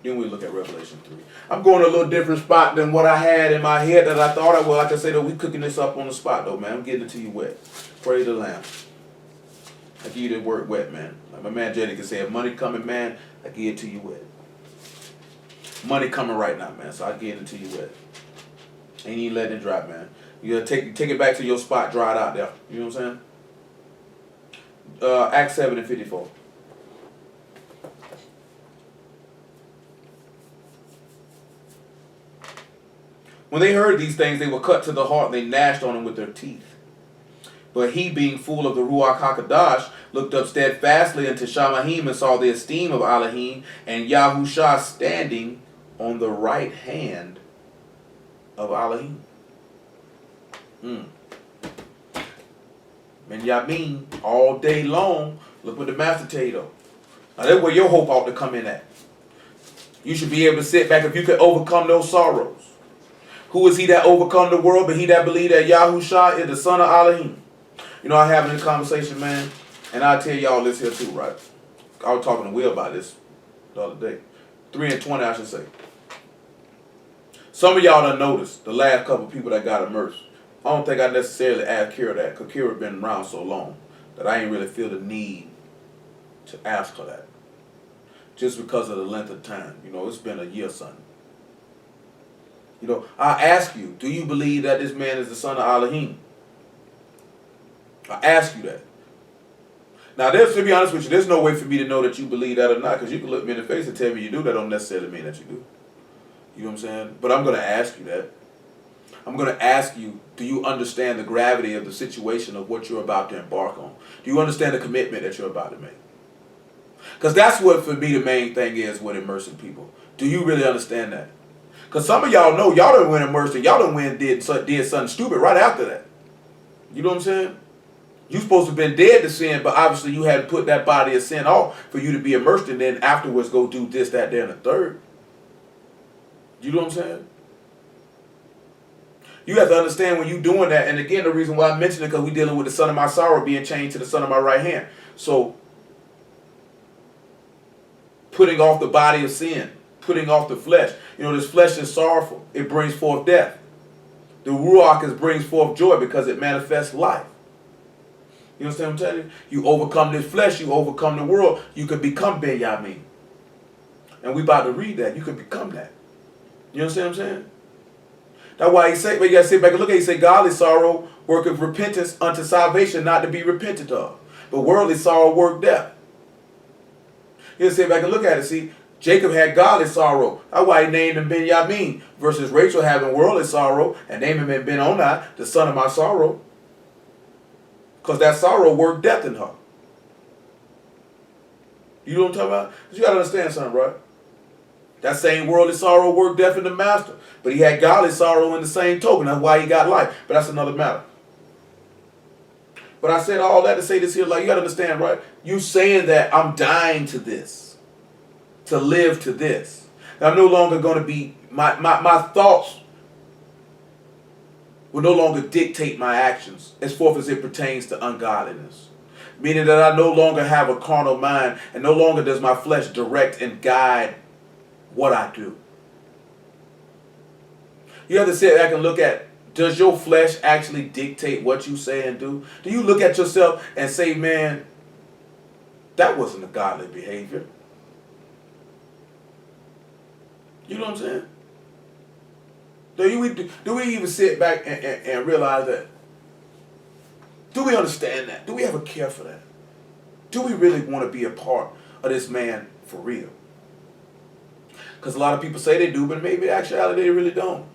Then we look at Revelation 3. I'm going a little different spot than what I had in my head that I thought I would. Like I say, though, we cooking this up on the spot, though, man. I'm getting it to you wet. Praise the Lamb. I give you the word wet, man. Like my man Jenny can say, if money coming, man, I give it to you wet. Money coming right now, man, so I give it to you wet. Ain't even letting it dry, man. You gotta take it back to your spot, dry it out there. You know what I'm saying? Acts 7:54. When they heard these things, they were cut to the heart, and they gnashed on him with their teeth. But he, being full of the Ruach HaKadosh, looked up steadfastly unto Shamahim and saw the esteem of Elohim and Yahushua standing on the right hand of Elohim. Benjamin, all day long, look what the master tell you though. Now that's where your hope ought to come in at. You should be able to sit back if you can overcome those sorrows. Who is he that overcome the world, but he that believe that Yahushua is the son of Elohim? You know, I having a conversation, man, and I'll tell y'all this here too, right? I was talking to Will about this the other day. 3 and 20, I should say. Some of y'all done noticed the last couple of people that got immersed. I don't think I necessarily asked Kira that, because Kira been around so long that I ain't really feel the need to ask her that. Just because of the length of time. You know, it's been a year, son. You know, I ask you, do you believe that this man is the son of Elohim? I ask you that. Now, to be honest with you, there's no way for me to know that you believe that or not, because you can look me in the face and tell me you do. That don't necessarily mean that you do. You know what I'm saying? But I'm going to ask you that. I'm going to ask you, do you understand the gravity of the situation of what you're about to embark on? Do you understand the commitment that you're about to make? Because that's what, for me, the main thing is with immersing people. Do you really understand that? Because some of y'all know, y'all done went immersed and y'all done went and did something stupid right after that. You know what I'm saying? You're supposed to have been dead to sin, but obviously you had to put that body of sin off for you to be immersed and then afterwards go do this, that, there, and the third. You know what I'm saying? You have to understand when you're doing that, and again, the reason why I mentioned it, because we're dealing with the son of my sorrow being changed to the son of my right hand. So, putting off the body of sin, putting off the flesh. You know, this flesh is sorrowful. It brings forth death. The Ruach brings forth joy because it manifests life. You understand what I'm telling you? You overcome this flesh, you overcome the world, you can become Benjamin. And we about to read that. You can become that. You understand what I'm saying? That's why he say, but you gotta sit back and look at it. He say, godly sorrow worketh repentance unto salvation, not to be repented of. But worldly sorrow work death. You sit back and look at it. See, Jacob had godly sorrow. That's why he named him Benjamin, versus Rachel having worldly sorrow and naming him Ben-Oni, the son of my sorrow. Because that sorrow worked death in her. You know what I'm talking about? You got to understand something, right? That same worldly sorrow worked death in the master. But he had godly sorrow in the same token. That's why he got life. But that's another matter. But I said all that to say this here. Like, you got to understand, right? You saying that I'm dying to this. To live to this. And I'm no longer going to be, my thoughts will no longer dictate my actions as far as it pertains to ungodliness. Meaning that I no longer have a carnal mind and no longer does my flesh direct and guide what I do. You have to sit back and look at, does your flesh actually dictate what you say and do? Do you look at yourself and say, man, that wasn't a godly behavior? You know what I'm saying? Do we even sit back and realize that? Do we understand that? Do we have a care for that? Do we really want to be a part of this man for real? Because a lot of people say they do, but maybe in actuality they really don't.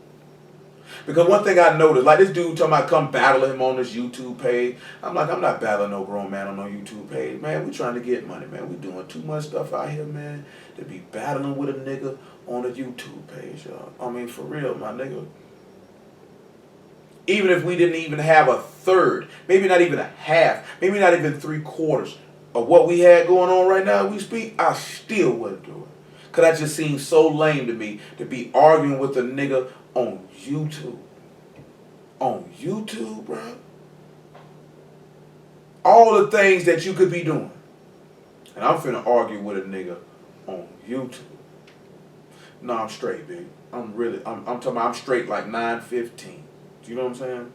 Because one thing I noticed, like this dude talking about come battle him on this YouTube page. I'm like, I'm not battling no grown man on no YouTube page. Man, we trying to get money, man. We doing too much stuff out here, man, to be battling with a nigga on a YouTube page, y'all. I mean, for real, my nigga. Even if we didn't even have a third, maybe not even a half, maybe not even 3/4 of what we had going on right now we speak, I still wouldn't do it. Because that just seems so lame to me to be arguing with a nigga on YouTube. On YouTube, bro. All the things that you could be doing. And I'm finna argue with a nigga on YouTube. No, I'm straight, baby. I'm talking about I'm straight like 9:15. You know what I'm saying?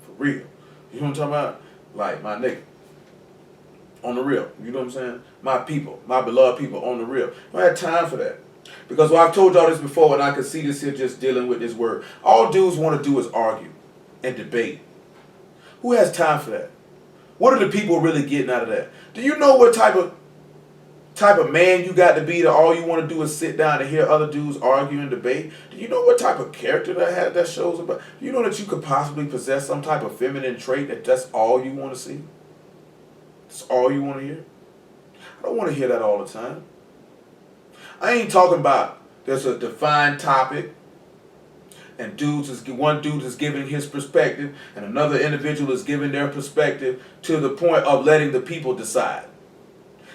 For real. You know what I'm talking about? Like my nigga. On the real. You know what I'm saying? My people. My beloved people on the real. I don't have time for that. Because well, I've told y'all this before and I can see this here just dealing with this word. All dudes want to do is argue and debate. Who has time for that? What are the people really getting out of that? Do you know what type of man you got to be that all you want to do is sit down and hear other dudes argue and debate? Do you know what type of character that shows about? Do you know that you could possibly possess some type of feminine trait that's all you want to see? That's all you want to hear? I don't want to hear that all the time. I ain't talking about there's a defined topic and one dude is giving his perspective and another individual is giving their perspective to the point of letting the people decide.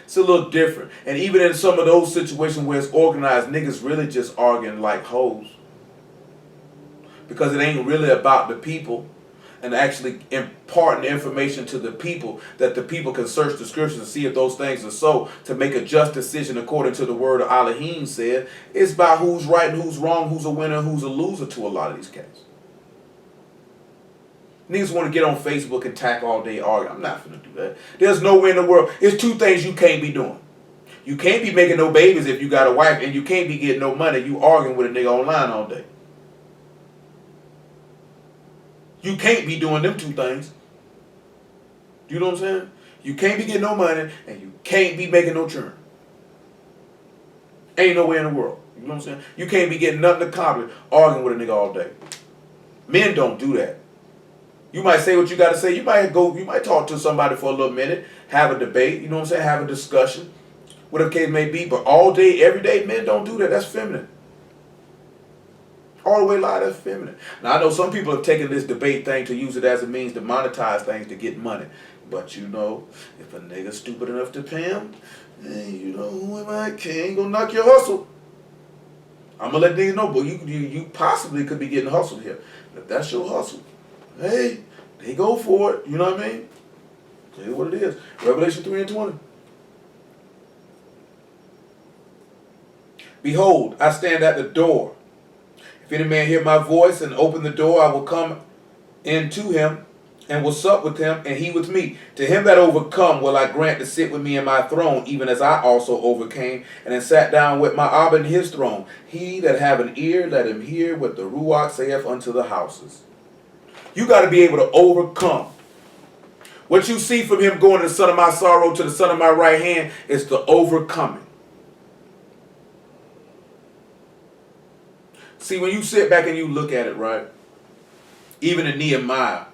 It's a little different. And even in some of those situations where it's organized, niggas really just arguing like hoes. Because it ain't really about the people and actually imparting the information to the people that the people can search the scriptures and see if those things are so to make a just decision according to the word of Elohim said. It's about who's right and who's wrong, who's a winner, who's a loser to a lot of these cases. Niggas want to get on Facebook and tack all day arguing. I'm not finna do that. There's nowhere in the world. It's two things you can't be doing. You can't be making no babies if you got a wife, and you can't be getting no money. You arguing with a nigga online all day. You can't be doing them two things. You know what I'm saying? You can't be getting no money, and you can't be making no churn. Ain't nowhere in the world. You know what I'm saying? You can't be getting nothing accomplished arguing with a nigga all day. Men don't do that. You might say what you got to say. You might talk to somebody for a little minute, have a debate, you know what I'm saying, have a discussion, whatever the case may be. But all day, every day, men don't do that. That's feminine. All the way lie, that's feminine. Now, I know some people have taken this debate thing to use it as a means to monetize things to get money. But, you know, if a nigga stupid enough to pay him, hey, you know, who am I? Ain't gonna knock your hustle. I'm gonna let niggas know, but you possibly could be getting hustled here. If that's your hustle, hey, they go for it. You know what I mean? Tell you what it is. Revelation 3:20. Behold, I stand at the door. If any man hear my voice and open the door, I will come in to him and will sup with him, and he with me. To him that overcome will I grant to sit with me in my throne, even as I also overcame, and then sat down with my Abba in his throne. He that have an ear, let him hear what the Ruach saith unto the houses. You got to be able to overcome. What you see from him going to the son of my sorrow to the son of my right hand is the overcoming. See, when you sit back and you look at it, right? Even in Nehemiah,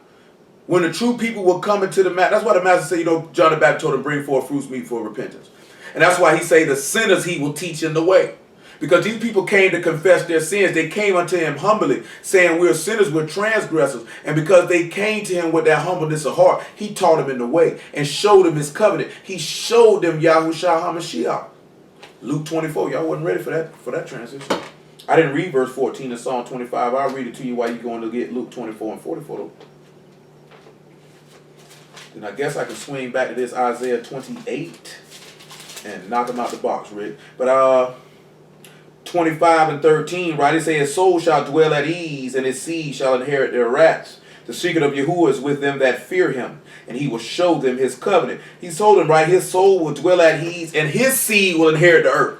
when the true people were coming to the master, that's why the master said, John the Baptist told him, bring forth fruits meet for repentance. And that's why he say the sinners he will teach in the way. Because these people came to confess their sins. They came unto him humbly, saying we're sinners, we're transgressors. And because they came to him with that humbleness of heart, he taught them in the way and showed them his covenant. He showed them Yahushua HaMashiach. Luke 24. Y'all wasn't ready for that transition. I didn't read verse 14 in Psalm 25. I'll read it to you while you're going to get Luke 24 and 44 though. Then I guess I can swing back to this Isaiah 28 and knock them out the box, Rick. But 25 and 13, right? It says, his soul shall dwell at ease, and his seed shall inherit their rats. The secret of Yahuwah is with them that fear him, and he will show them his covenant. He told them, right, his soul will dwell at ease, and his seed will inherit the earth.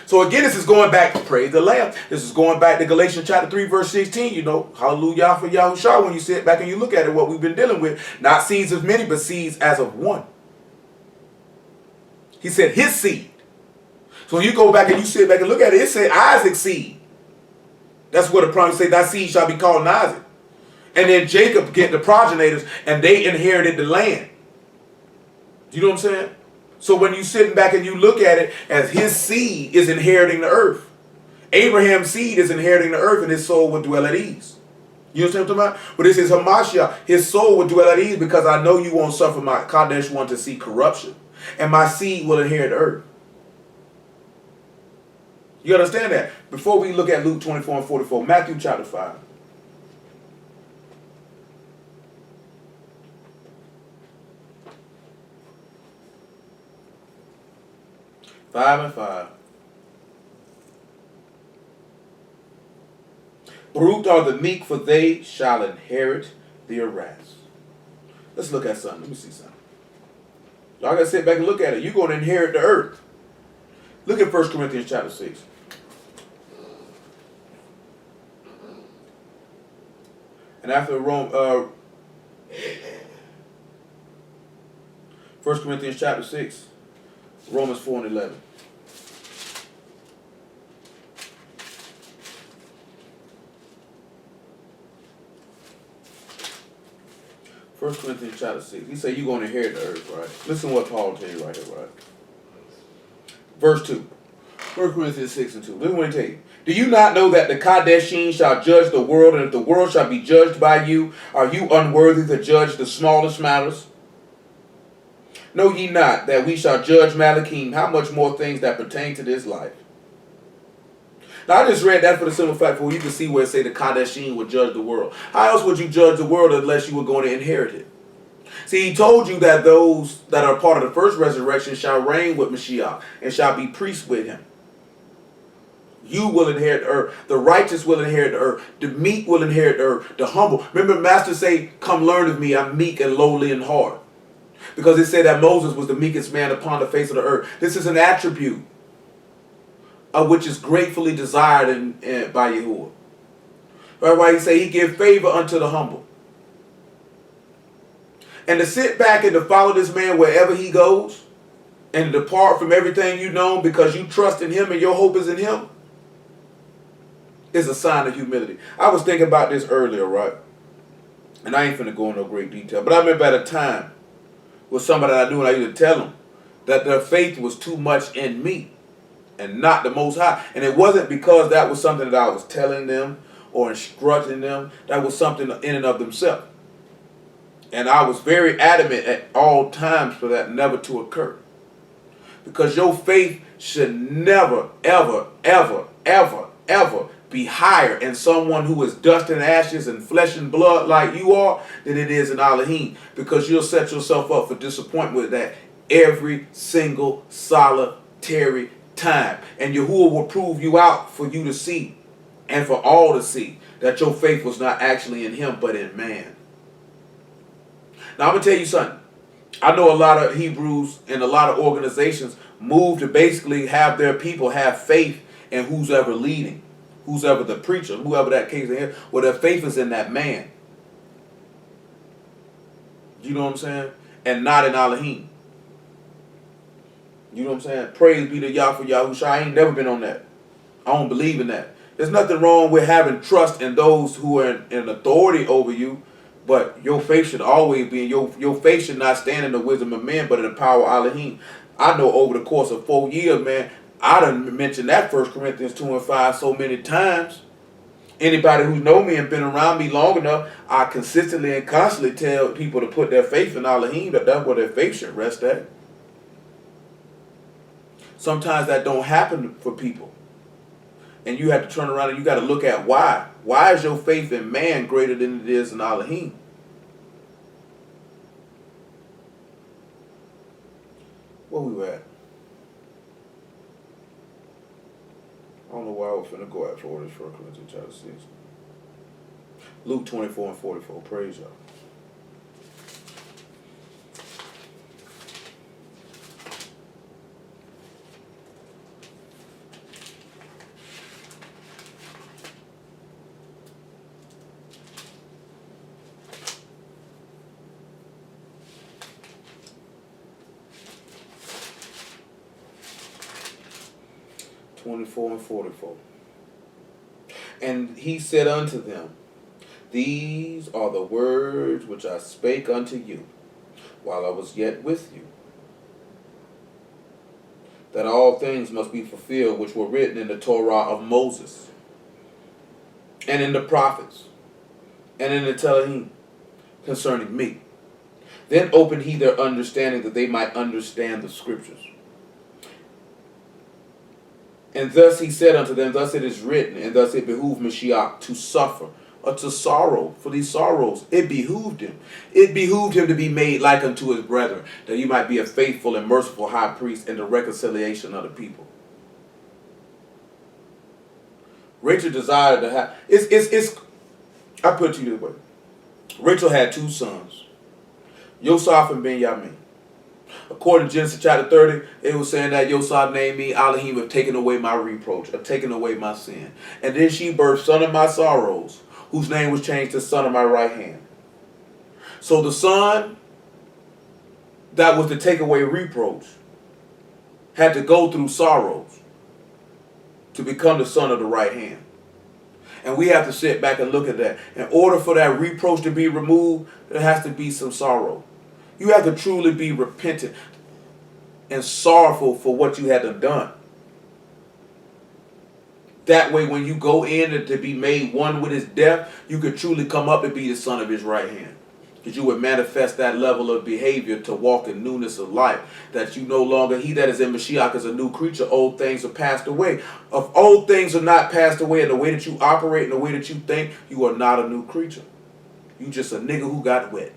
So again, this is going back to praise the Lamb. This is going back to Galatians chapter 3, verse 16. Hallelujah for Yahushua. When you sit back and you look at it, what we've been dealing with, not seeds of many, but seeds as of one. He said his seed. So when you go back and you sit back and look at it, it said Isaac's seed. That's what the promise said, thy seed shall be called Isaac. And then Jacob get the progenitors, and they inherited the land. You know what I'm saying? So when you sitting back and you look at it as his seed is inheriting the earth. Abraham's seed is inheriting the earth, and his soul will dwell at ease. You understand what I'm talking about? But this is Hamashiach. His soul will dwell at ease because I know you won't suffer my Kadesh one to see corruption. And my seed will inherit the earth. You understand that? Before we look at Luke 24 and 44, Matthew chapter 5. Five and 5. Baruch are the meek, for they shall inherit their rest. Let's look at something. Let me see something. Y'all got to sit back and look at it. You're going to inherit the earth. Look at 1 Corinthians chapter 6. And after 1 Corinthians chapter 6, Romans 4 and 11. First Corinthians chapter 6. He said you're going to inherit the earth, right? Listen to what Paul tell you right here, right? Verse 2. 1 Corinthians 6 and 2. Listen what he tell you. Do you not know that the Kadeshim shall judge the world, and if the world shall be judged by you, are you unworthy to judge the smallest matters? Know ye not that we shall judge Malachim, how much more things that pertain to this life? Now I just read that for the simple fact for you can see where it say the Kadeshim would judge the world. How else would you judge the world unless you were going to inherit it? See, he told you that those that are part of the first resurrection shall reign with Mashiach and shall be priests with him. You will inherit the earth. The righteous will inherit the earth. The meek will inherit the earth. The humble. Remember, Master say, come learn of me. I'm meek and lowly in heart. Because it said that Moses was the meekest man upon the face of the earth. This is an attribute of which is gratefully desired by Yahuwah. Right? Why he say he give favor unto the humble. And to sit back and to follow this man wherever he goes and to depart from everything you know because you trust in him and your hope is in him is a sign of humility. I was thinking about this earlier, right? And I ain't finna go into no great detail, but I remember at a time with somebody that I knew, and I used to tell them that their faith was too much in me and not the Most High. And it wasn't because that was something that I was telling them or instructing them. That was something in and of themselves. And I was very adamant at all times for that never to occur. Because your faith should never, ever, ever, ever, ever be higher in someone who is dust and ashes and flesh and blood like you are than it is in Elohim. Because you'll set yourself up for disappointment with that every single solitary time. And Yahuwah will prove you out for you to see and for all to see that your faith was not actually in him but in man. Now I'm gonna tell you something. I know a lot of Hebrews and a lot of organizations move to basically have their people have faith in who's ever leading, who's ever the preacher, whoever that case is. Well, their faith is in that man. You know what I'm saying? And not in Elohim. You know what I'm saying? Praise be to Yah for Yahusha. I ain't never been on that. I don't believe in that. There's nothing wrong with having trust in those who are in authority over you, but your faith should always be in your faith should not stand in the wisdom of men, but in the power of Elohim. I know over the course of 4 years, man, I done mentioned that 1 Corinthians 2 and 5 so many times. Anybody who know me and been around me long enough, I consistently and constantly tell people to put their faith in Elohim, that's where their faith should rest at. Sometimes that don't happen for people. And you have to turn around and you got to look at why. Why is your faith in man greater than it is in Elohim? Where we were at? I don't know why I was finna go after orders for Corinthians chapter 6. Luke 24 and 44. Praise y'all. And 44. And he said unto them, These are the words which I spake unto you while I was yet with you, that all things must be fulfilled which were written in the Torah of Moses, and in the prophets, and in the Tehillim concerning me. Then opened he their understanding that they might understand the scriptures. And thus he said unto them, Thus it is written, and thus it behooved Mashiach to suffer, or to sorrow for these sorrows. It behooved him. It behooved him to be made like unto his brethren, that he might be a faithful and merciful high priest in the reconciliation of the people. Rachel desired to have, I put it to you this way. Rachel had 2 sons, Yosef and Benjamin. According to Genesis chapter 30, it was saying that Yosef named me Elohim, have taken away my reproach, have taken away my sin. And then she birthed son of my sorrows, whose name was changed to son of my right hand. So the son that was to take away reproach had to go through sorrows to become the son of the right hand. And we have to sit back and look at that. In order for that reproach to be removed, there has to be some sorrow. You have to truly be repentant and sorrowful for what you had done. That way, when you go in to be made one with his death, you could truly come up and be the son of his right hand. Because you would manifest that level of behavior to walk in newness of life. That you no longer, he that is in Mashiach is a new creature. Old things are passed away. If old things are not passed away in the way that you operate, in the way that you think, you are not a new creature. You just a nigga who got wet.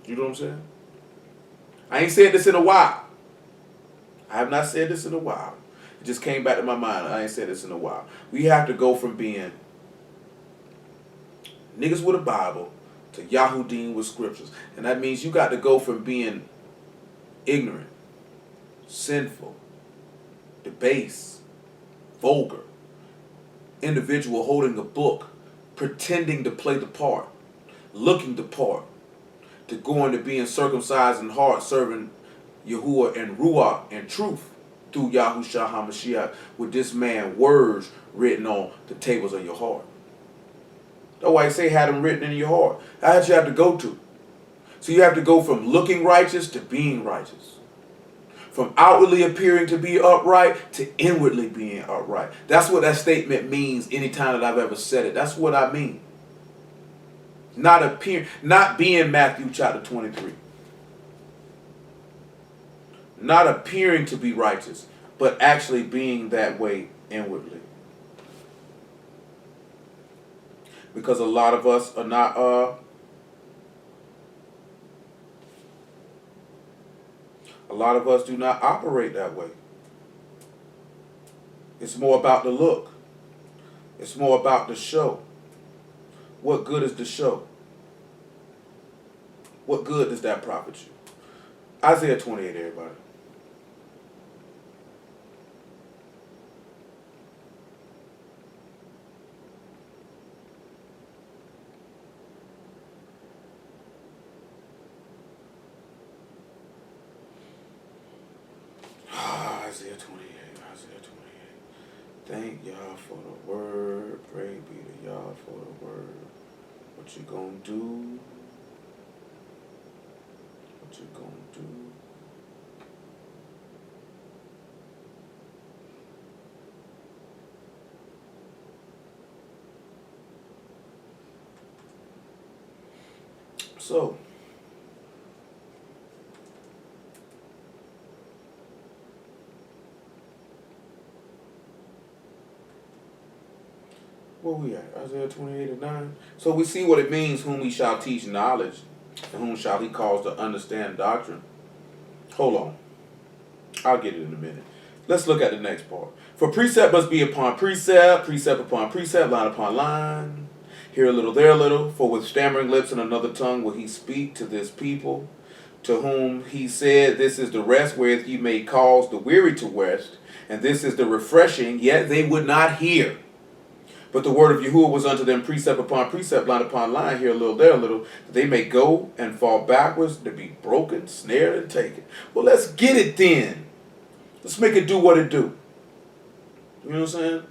You know what I'm saying? I ain't said this in a while. I have not said this in a while. It just came back to my mind. I ain't said this in a while. We have to go from being niggas with a Bible to Yahudim with scriptures. And that means you got to go from being ignorant, sinful, debased, vulgar, individual holding a book, pretending to play the part, looking the part, to going to being circumcised in heart, serving Yahuwah and Ruach and truth through Yahushua HaMashiach with this man words written on the tables of your heart. That's why I say had them written in your heart. That's what you have to go to. So you have to go from looking righteous to being righteous. From outwardly appearing to be upright to inwardly being upright. That's what that statement means anytime that I've ever said it. That's what I mean. Not being Matthew chapter 23. Not appearing to be righteous, but actually being that way inwardly. Because a lot of us are not a lot of us do not operate that way. It's more about the look. It's more about the show. What good is the show? What good does that profit you? Isaiah 28, everybody. Isaiah 28, Isaiah 28. Thank y'all for the word. Pray be to y'all for the word. What you gonna do? What you gonna do? So, where we at? Isaiah 28 and 9. So we see what it means, whom he shall teach knowledge, and whom shall he cause to understand doctrine. Hold on. I'll get it in a minute. Let's look at the next part. For precept must be upon precept, precept upon precept, line upon line. Here a little, there a little. For with stammering lips and another tongue will he speak to this people, to whom he said, this is the rest wherewith you may cause the weary to rest, and this is the refreshing, yet they would not hear. But the word of Yahuwah was unto them precept upon precept, line upon line, here a little, there a little, that they may go and fall backwards, to be broken, snared, and taken. Well, let's get it then. Let's make it do what it do. You know what I'm saying?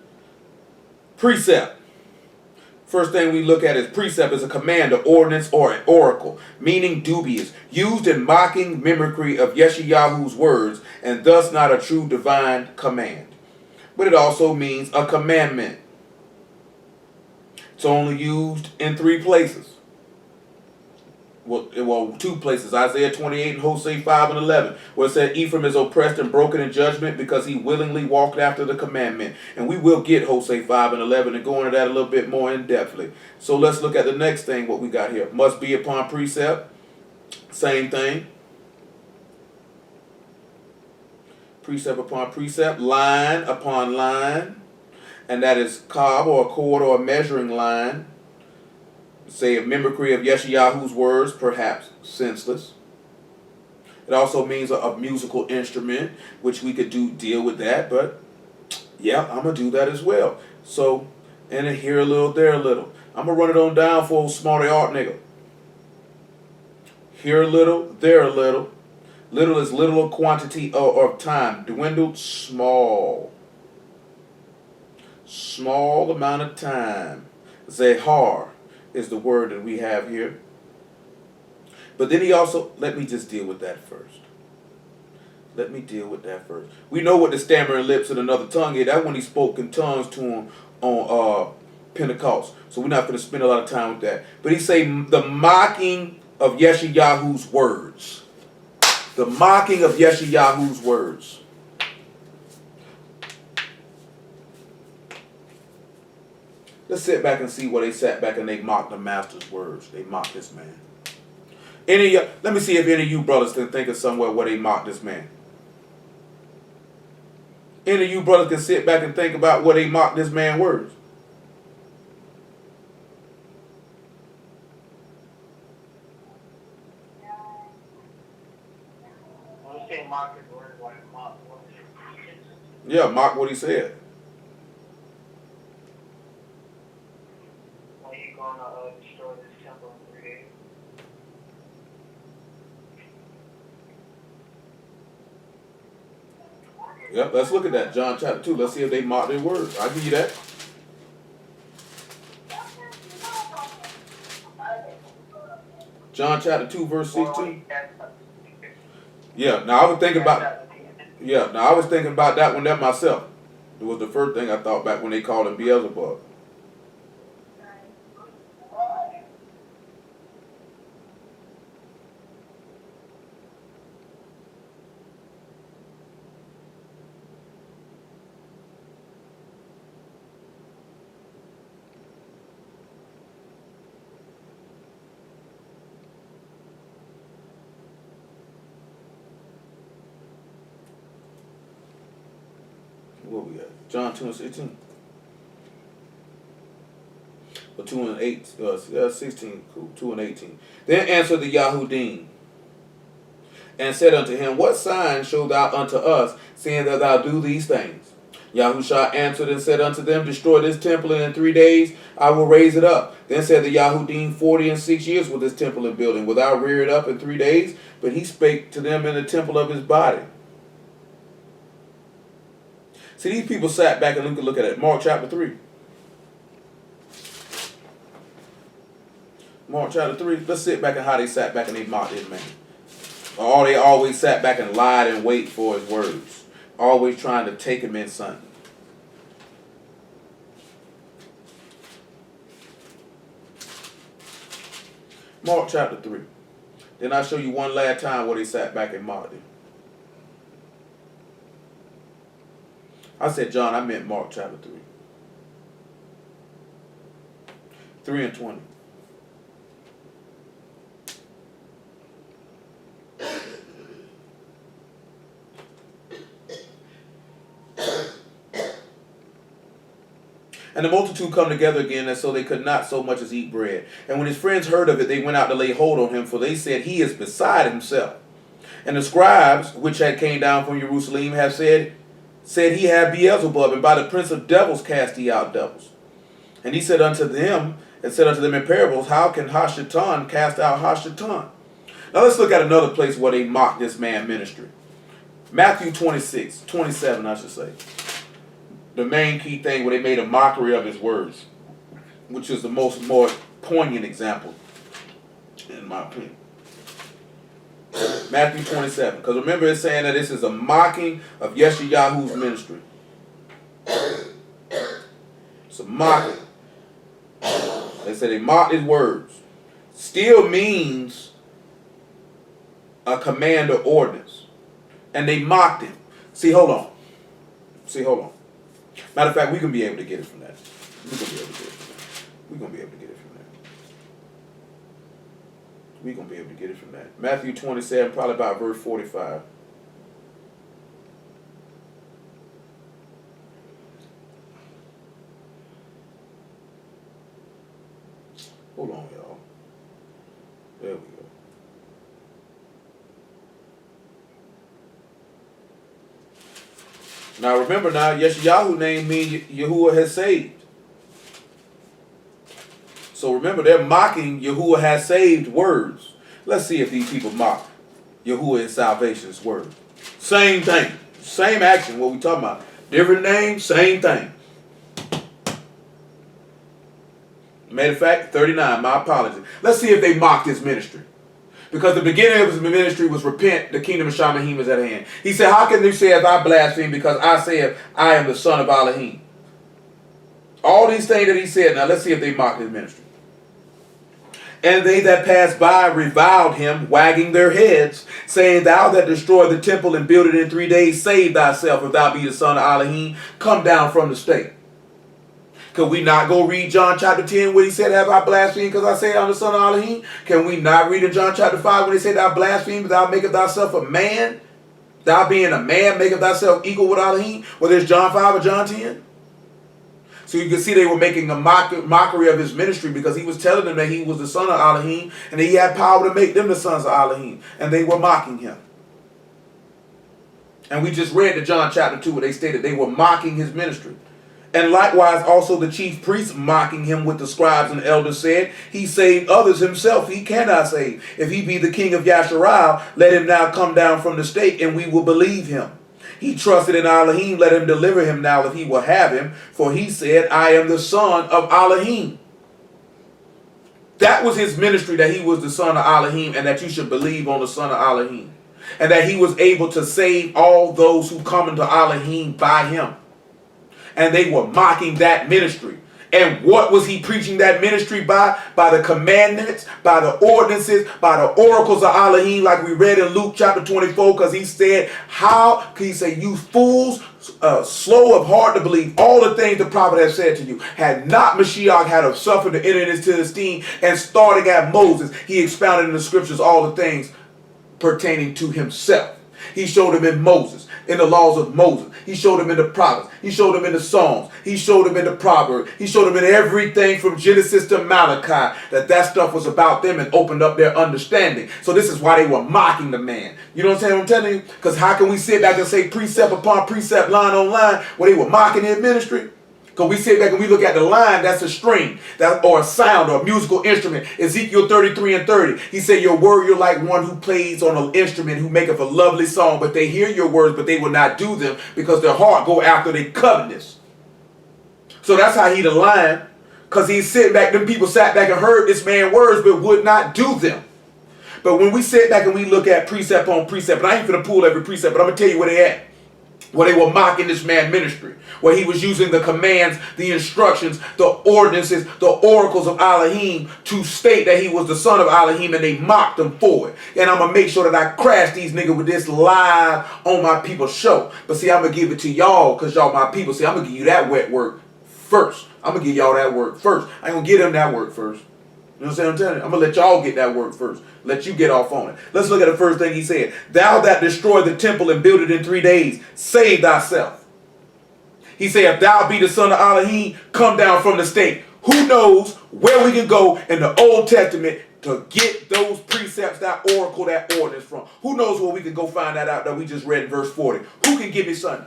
Precept. First thing we look at is precept is a command, an ordinance, or an oracle, meaning dubious, used in mocking mimicry of Yeshayahu's words, and thus not a true divine command. But it also means a commandment. It's only used in 3 places. Well, 2 places, Isaiah 28 and Hosea 5 and 11, where it said Ephraim is oppressed and broken in judgment because he willingly walked after the commandment. And we will get Hosea 5 and 11 and go into that a little bit more in depthly. So let's look at the next thing, what we got here. Must be upon precept. Same thing. Precept upon precept, line upon line. And that is cob or a cord or a measuring line. Say a mimicry of Yeshayahu's words, perhaps senseless. It also means a musical instrument, which we could deal with that, but yeah, I'm going to do that as well. So, and then here a little, there a little. I'm going to run it on down for old smarty art nigga. Here a little, there a little. Little is little quantity of time. Dwindled, small. Small amount of time. Zehar is the word that we have here. But then he also, let me just deal with that first. Let me deal with that first. We know what the stammering lips and another tongue is. That's when he spoke in tongues to him on Pentecost. So we're not going to spend a lot of time with that. But he say the mocking of Yeshayahu's words. The mocking of Yeshayahu's words. Let's sit back and see where they sat back and they mocked the master's words. They mocked this man. Let me see if any of you brothers can think of somewhere where they mocked this man. Any of you brothers can sit back and think about where they mocked this man's words. When you say mock his word, like mock what he teaches, Yeah, mock what he said. when you gonna destroy this temple in 3 days. Yep, let's look at that. John chapter 2. Let's see if they mocked their words. I'll give you that. John chapter 2, verse 16. Yeah, now I was thinking about that one there myself. It was the first thing I thought back when they called him Beelzebub. Where we at? John 2 and 16. or 2 and 8, 16, cool, 2 and 18. Then answered the Yahudim and said unto him, what sign show thou unto us, seeing that thou do these things? Yahusha answered and said unto them, destroy this temple, and in 3 days I will raise it up. Then said the Yahudim, 46 years was this temple in building, without rear it up in 3 days? But he spake to them in the temple of his body. See, these people sat back, and we can look at it. Mark chapter 3. Mark chapter 3. Let's sit back and how they sat back and they mocked this man. Or they always sat back and lied and wait for his words. Always trying to take him in something. Mark chapter 3. Then I'll show you one last time where they sat back and mocked him. I said John, I meant Mark chapter 3. 3 and 20. And the multitude come together again, and so they could not so much as eat bread. And when his friends heard of it, they went out to lay hold on him, for they said, he is beside himself. And the scribes, which had came down from Jerusalem, have said he had Beelzebub, and by the prince of devils cast he out devils. And he said unto them in parables, how can Hashatan cast out Hashatan? Now let's look at another place where they mocked this man's ministry. Matthew 26, 27, I should say. The main key thing where they made a mockery of his words, which is the more poignant example, in my opinion. Matthew 27, because remember it's saying that this is a mocking of Yeshayahu's ministry. It's a mocking. They said they mocked his words. Still means a command or ordinance. And they mocked him. See, hold on. Matter of fact, we can be able to get it from that. We're going to be able to get it from that. We're going to be able to get it from that. We're going to be able to get it from that. Matthew 27, probably about verse 45. Hold on, y'all. There we go. Now remember Yeshayahu name means Yahuwah has saved. So remember, they're mocking Yahuwah has saved words. Let's see if these people mock Yahuwah is salvation's word. Same thing. Same action, what we talking about. Different name, same thing. Matter of fact, 39, my apologies. Let's see if they mocked his ministry. Because the beginning of his ministry was repent, the kingdom of Shamahim is at hand. He said, how can you say as I blaspheme because I said I am the son of Elohim? All these things that he said, now let's see if they mocked his ministry. And they that passed by reviled him, wagging their heads, saying, thou that destroyed the temple and built it in 3 days, save thyself, if thou be the son of Elohim, come down from the stake. Could we not go read John chapter 10 where he said, have I blasphemed because I say I'm the son of Elohim? Can we not read in John chapter 5 when he said, thou blaspheme, thou makest thyself a man? Thou being a man, maketh thyself equal with Elohim? Whether it's John 5 or John 10? So you can see they were making a mockery of his ministry because he was telling them that he was the son of Elohim and that he had power to make them the sons of Elohim. And they were mocking him. And we just read the John chapter 2 where they stated they were mocking his ministry. And likewise also the chief priests mocking him with the scribes and elders said, he saved others himself, he cannot save. If he be the king of Yasharal, let him now come down from the stake and we will believe him. He trusted in Elohim, let him deliver him now if he will have him. For he said, I am the son of Elohim. That was his ministry, that he was the son of Elohim and that you should believe on the son of Elohim. And that he was able to save all those who come into Elohim by him. And they were mocking that ministry. And what was he preaching that ministry by? By the commandments, by the ordinances, by the oracles of Elohim, like we read in Luke chapter 24, because he said, how can he say, you fools, slow of heart to believe all the things the prophet has said to you. Had not Mashiach had of suffered to enter into his esteem, and starting at Moses, he expounded in the scriptures all the things pertaining to himself. He showed them in Moses, in the laws of Moses. He showed them in the prophets. He showed them in the Psalms. He showed them in the Proverbs. He showed them in everything from Genesis to Malachi, that stuff was about them and opened up their understanding. So this is why they were mocking the man. You know what I'm telling you? Because how can we sit back and say precept upon precept, line on line, when they were mocking their ministry? Because we sit back and we look at the line, that's a string, or a sound, or a musical instrument. Ezekiel 33:30. He said, your word, you're like one who plays on an instrument, who maketh a lovely song, but they hear your words, but they will not do them, because their heart go after their covetousness. So that's how he the line, because he's sitting back, them people sat back and heard this man's words, but would not do them. But when we sit back and we look at precept on precept, and I ain't going to pull every precept, but I'm going to tell you where they at. Where they were mocking this man's ministry, where he was using the commands, the instructions, the ordinances, the oracles of Elohim to state that he was the son of Elohim, and they mocked him for it. And I'm going to make sure that I crash these niggas with this live on my people's show. But see, I'm going to give it to y'all because y'all my people. See, I'm going to give you that wet work first. I'm going to give y'all that work first. I ain't going to give them that work first. You know what I'm telling you? I'm going to let y'all get that work first. Let you get off on it. Let's look at the first thing he said. Thou that destroy the temple and build it in 3 days, save thyself. He said, if thou be the son of Elohim, come down from the state. Who knows where we can go in the Old Testament to get those precepts, that oracle, that ordinance from? Who knows where we can go find that out that we just read in verse 40? Who can give me something?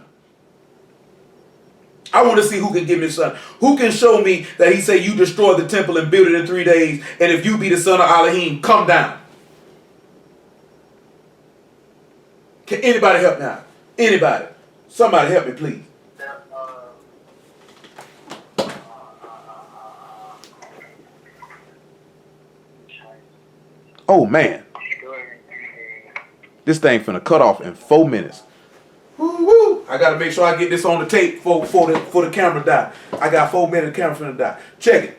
I want to see who can give me something. Who can show me that he said you destroy the temple and build it in 3 days, and if you be the son of Elohim, come down. Can anybody help me out? Anybody? Somebody help me, please. Oh, man. This thing finna cut off in 4 minutes. Woo-woo. I gotta make sure I get this on the tape for the camera die. I got 4 minutes, the camera finna die. Check it.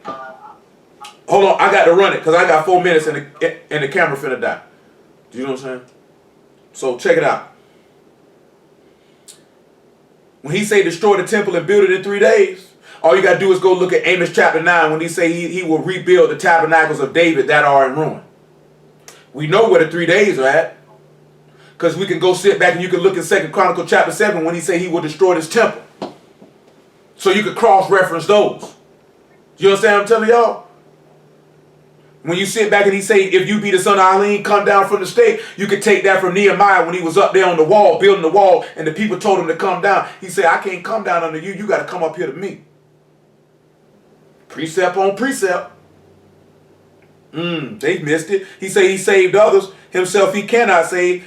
Hold on, I got to run it because I got 4 minutes and the camera finna die. Do you know what I'm saying? So check it out. When he say destroy the temple and build it in 3 days, all you gotta do is go look at Amos chapter 9 when he say he will rebuild the tabernacles of David that are in ruin. We know where the 3 days are at. Because we can go sit back and you can look at 2 Chronicles chapter 7 when he say he will destroy this temple. So you could cross-reference those. You understand what I'm telling y'all? When you sit back and he say, if you be the son of Elohim, come down from the state, you could take that from Nehemiah when he was up there on the wall, building the wall, and the people told him to come down. He said, I can't come down under you. You got to come up here to me. Precept on precept. They missed it. He said he saved others. Himself he cannot save.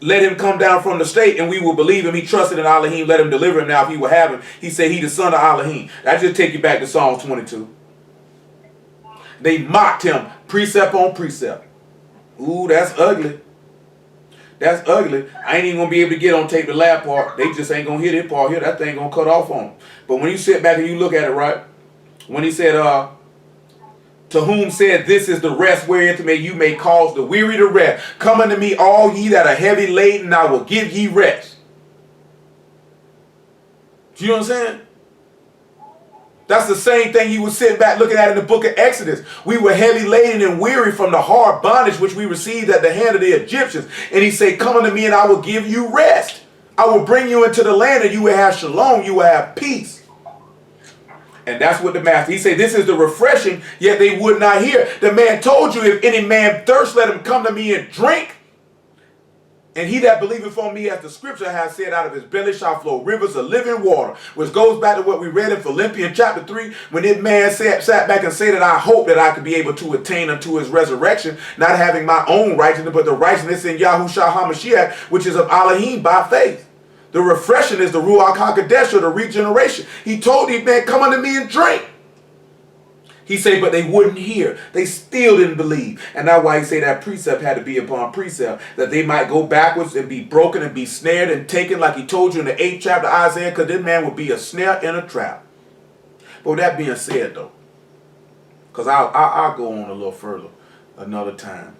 Let him come down from the state and we will believe him. He trusted in Elohim. Let him deliver him now if he will have him. He said he the son of Elohim. That just take you back to Psalms 22. They mocked him precept on precept. Ooh, that's ugly. That's ugly. I ain't even going to be able to get on tape the last part. They just ain't going to hear that part here. That thing going to cut off on them. But when you sit back and you look at it, right, when he said, to whom said, this is the rest wherein you may cause the weary to rest. Come unto me, all ye that are heavy laden, and I will give ye rest. Do you know what I'm saying? That's the same thing you were sitting back looking at in the book of Exodus. We were heavy laden and weary from the hard bondage which we received at the hand of the Egyptians. And he said, come unto me and I will give you rest. I will bring you into the land and you will have shalom, you will have peace. And that's what the master, he said, this is the refreshing, yet they would not hear. The man told you, if any man thirst, let him come to me and drink. And he that believeth on me, as the scripture has said, out of his belly shall flow rivers of living water. Which goes back to what we read in Philippians chapter 3, when this man sat back and said that I hope that I could be able to attain unto his resurrection, not having my own righteousness, but the righteousness in Yahushua HaMashiach, which is of Elohim by faith. The refreshing is the Ruach HaKodesh, or the regeneration. He told these men, come unto me and drink. He said, but they wouldn't hear. They still didn't believe. And that's why he said that precept had to be upon precept, that they might go backwards and be broken and be snared and taken, like he told you in the 8th chapter of Isaiah, because this man would be a snare and a trap. But with that being said, though, because I'll go on a little further another time.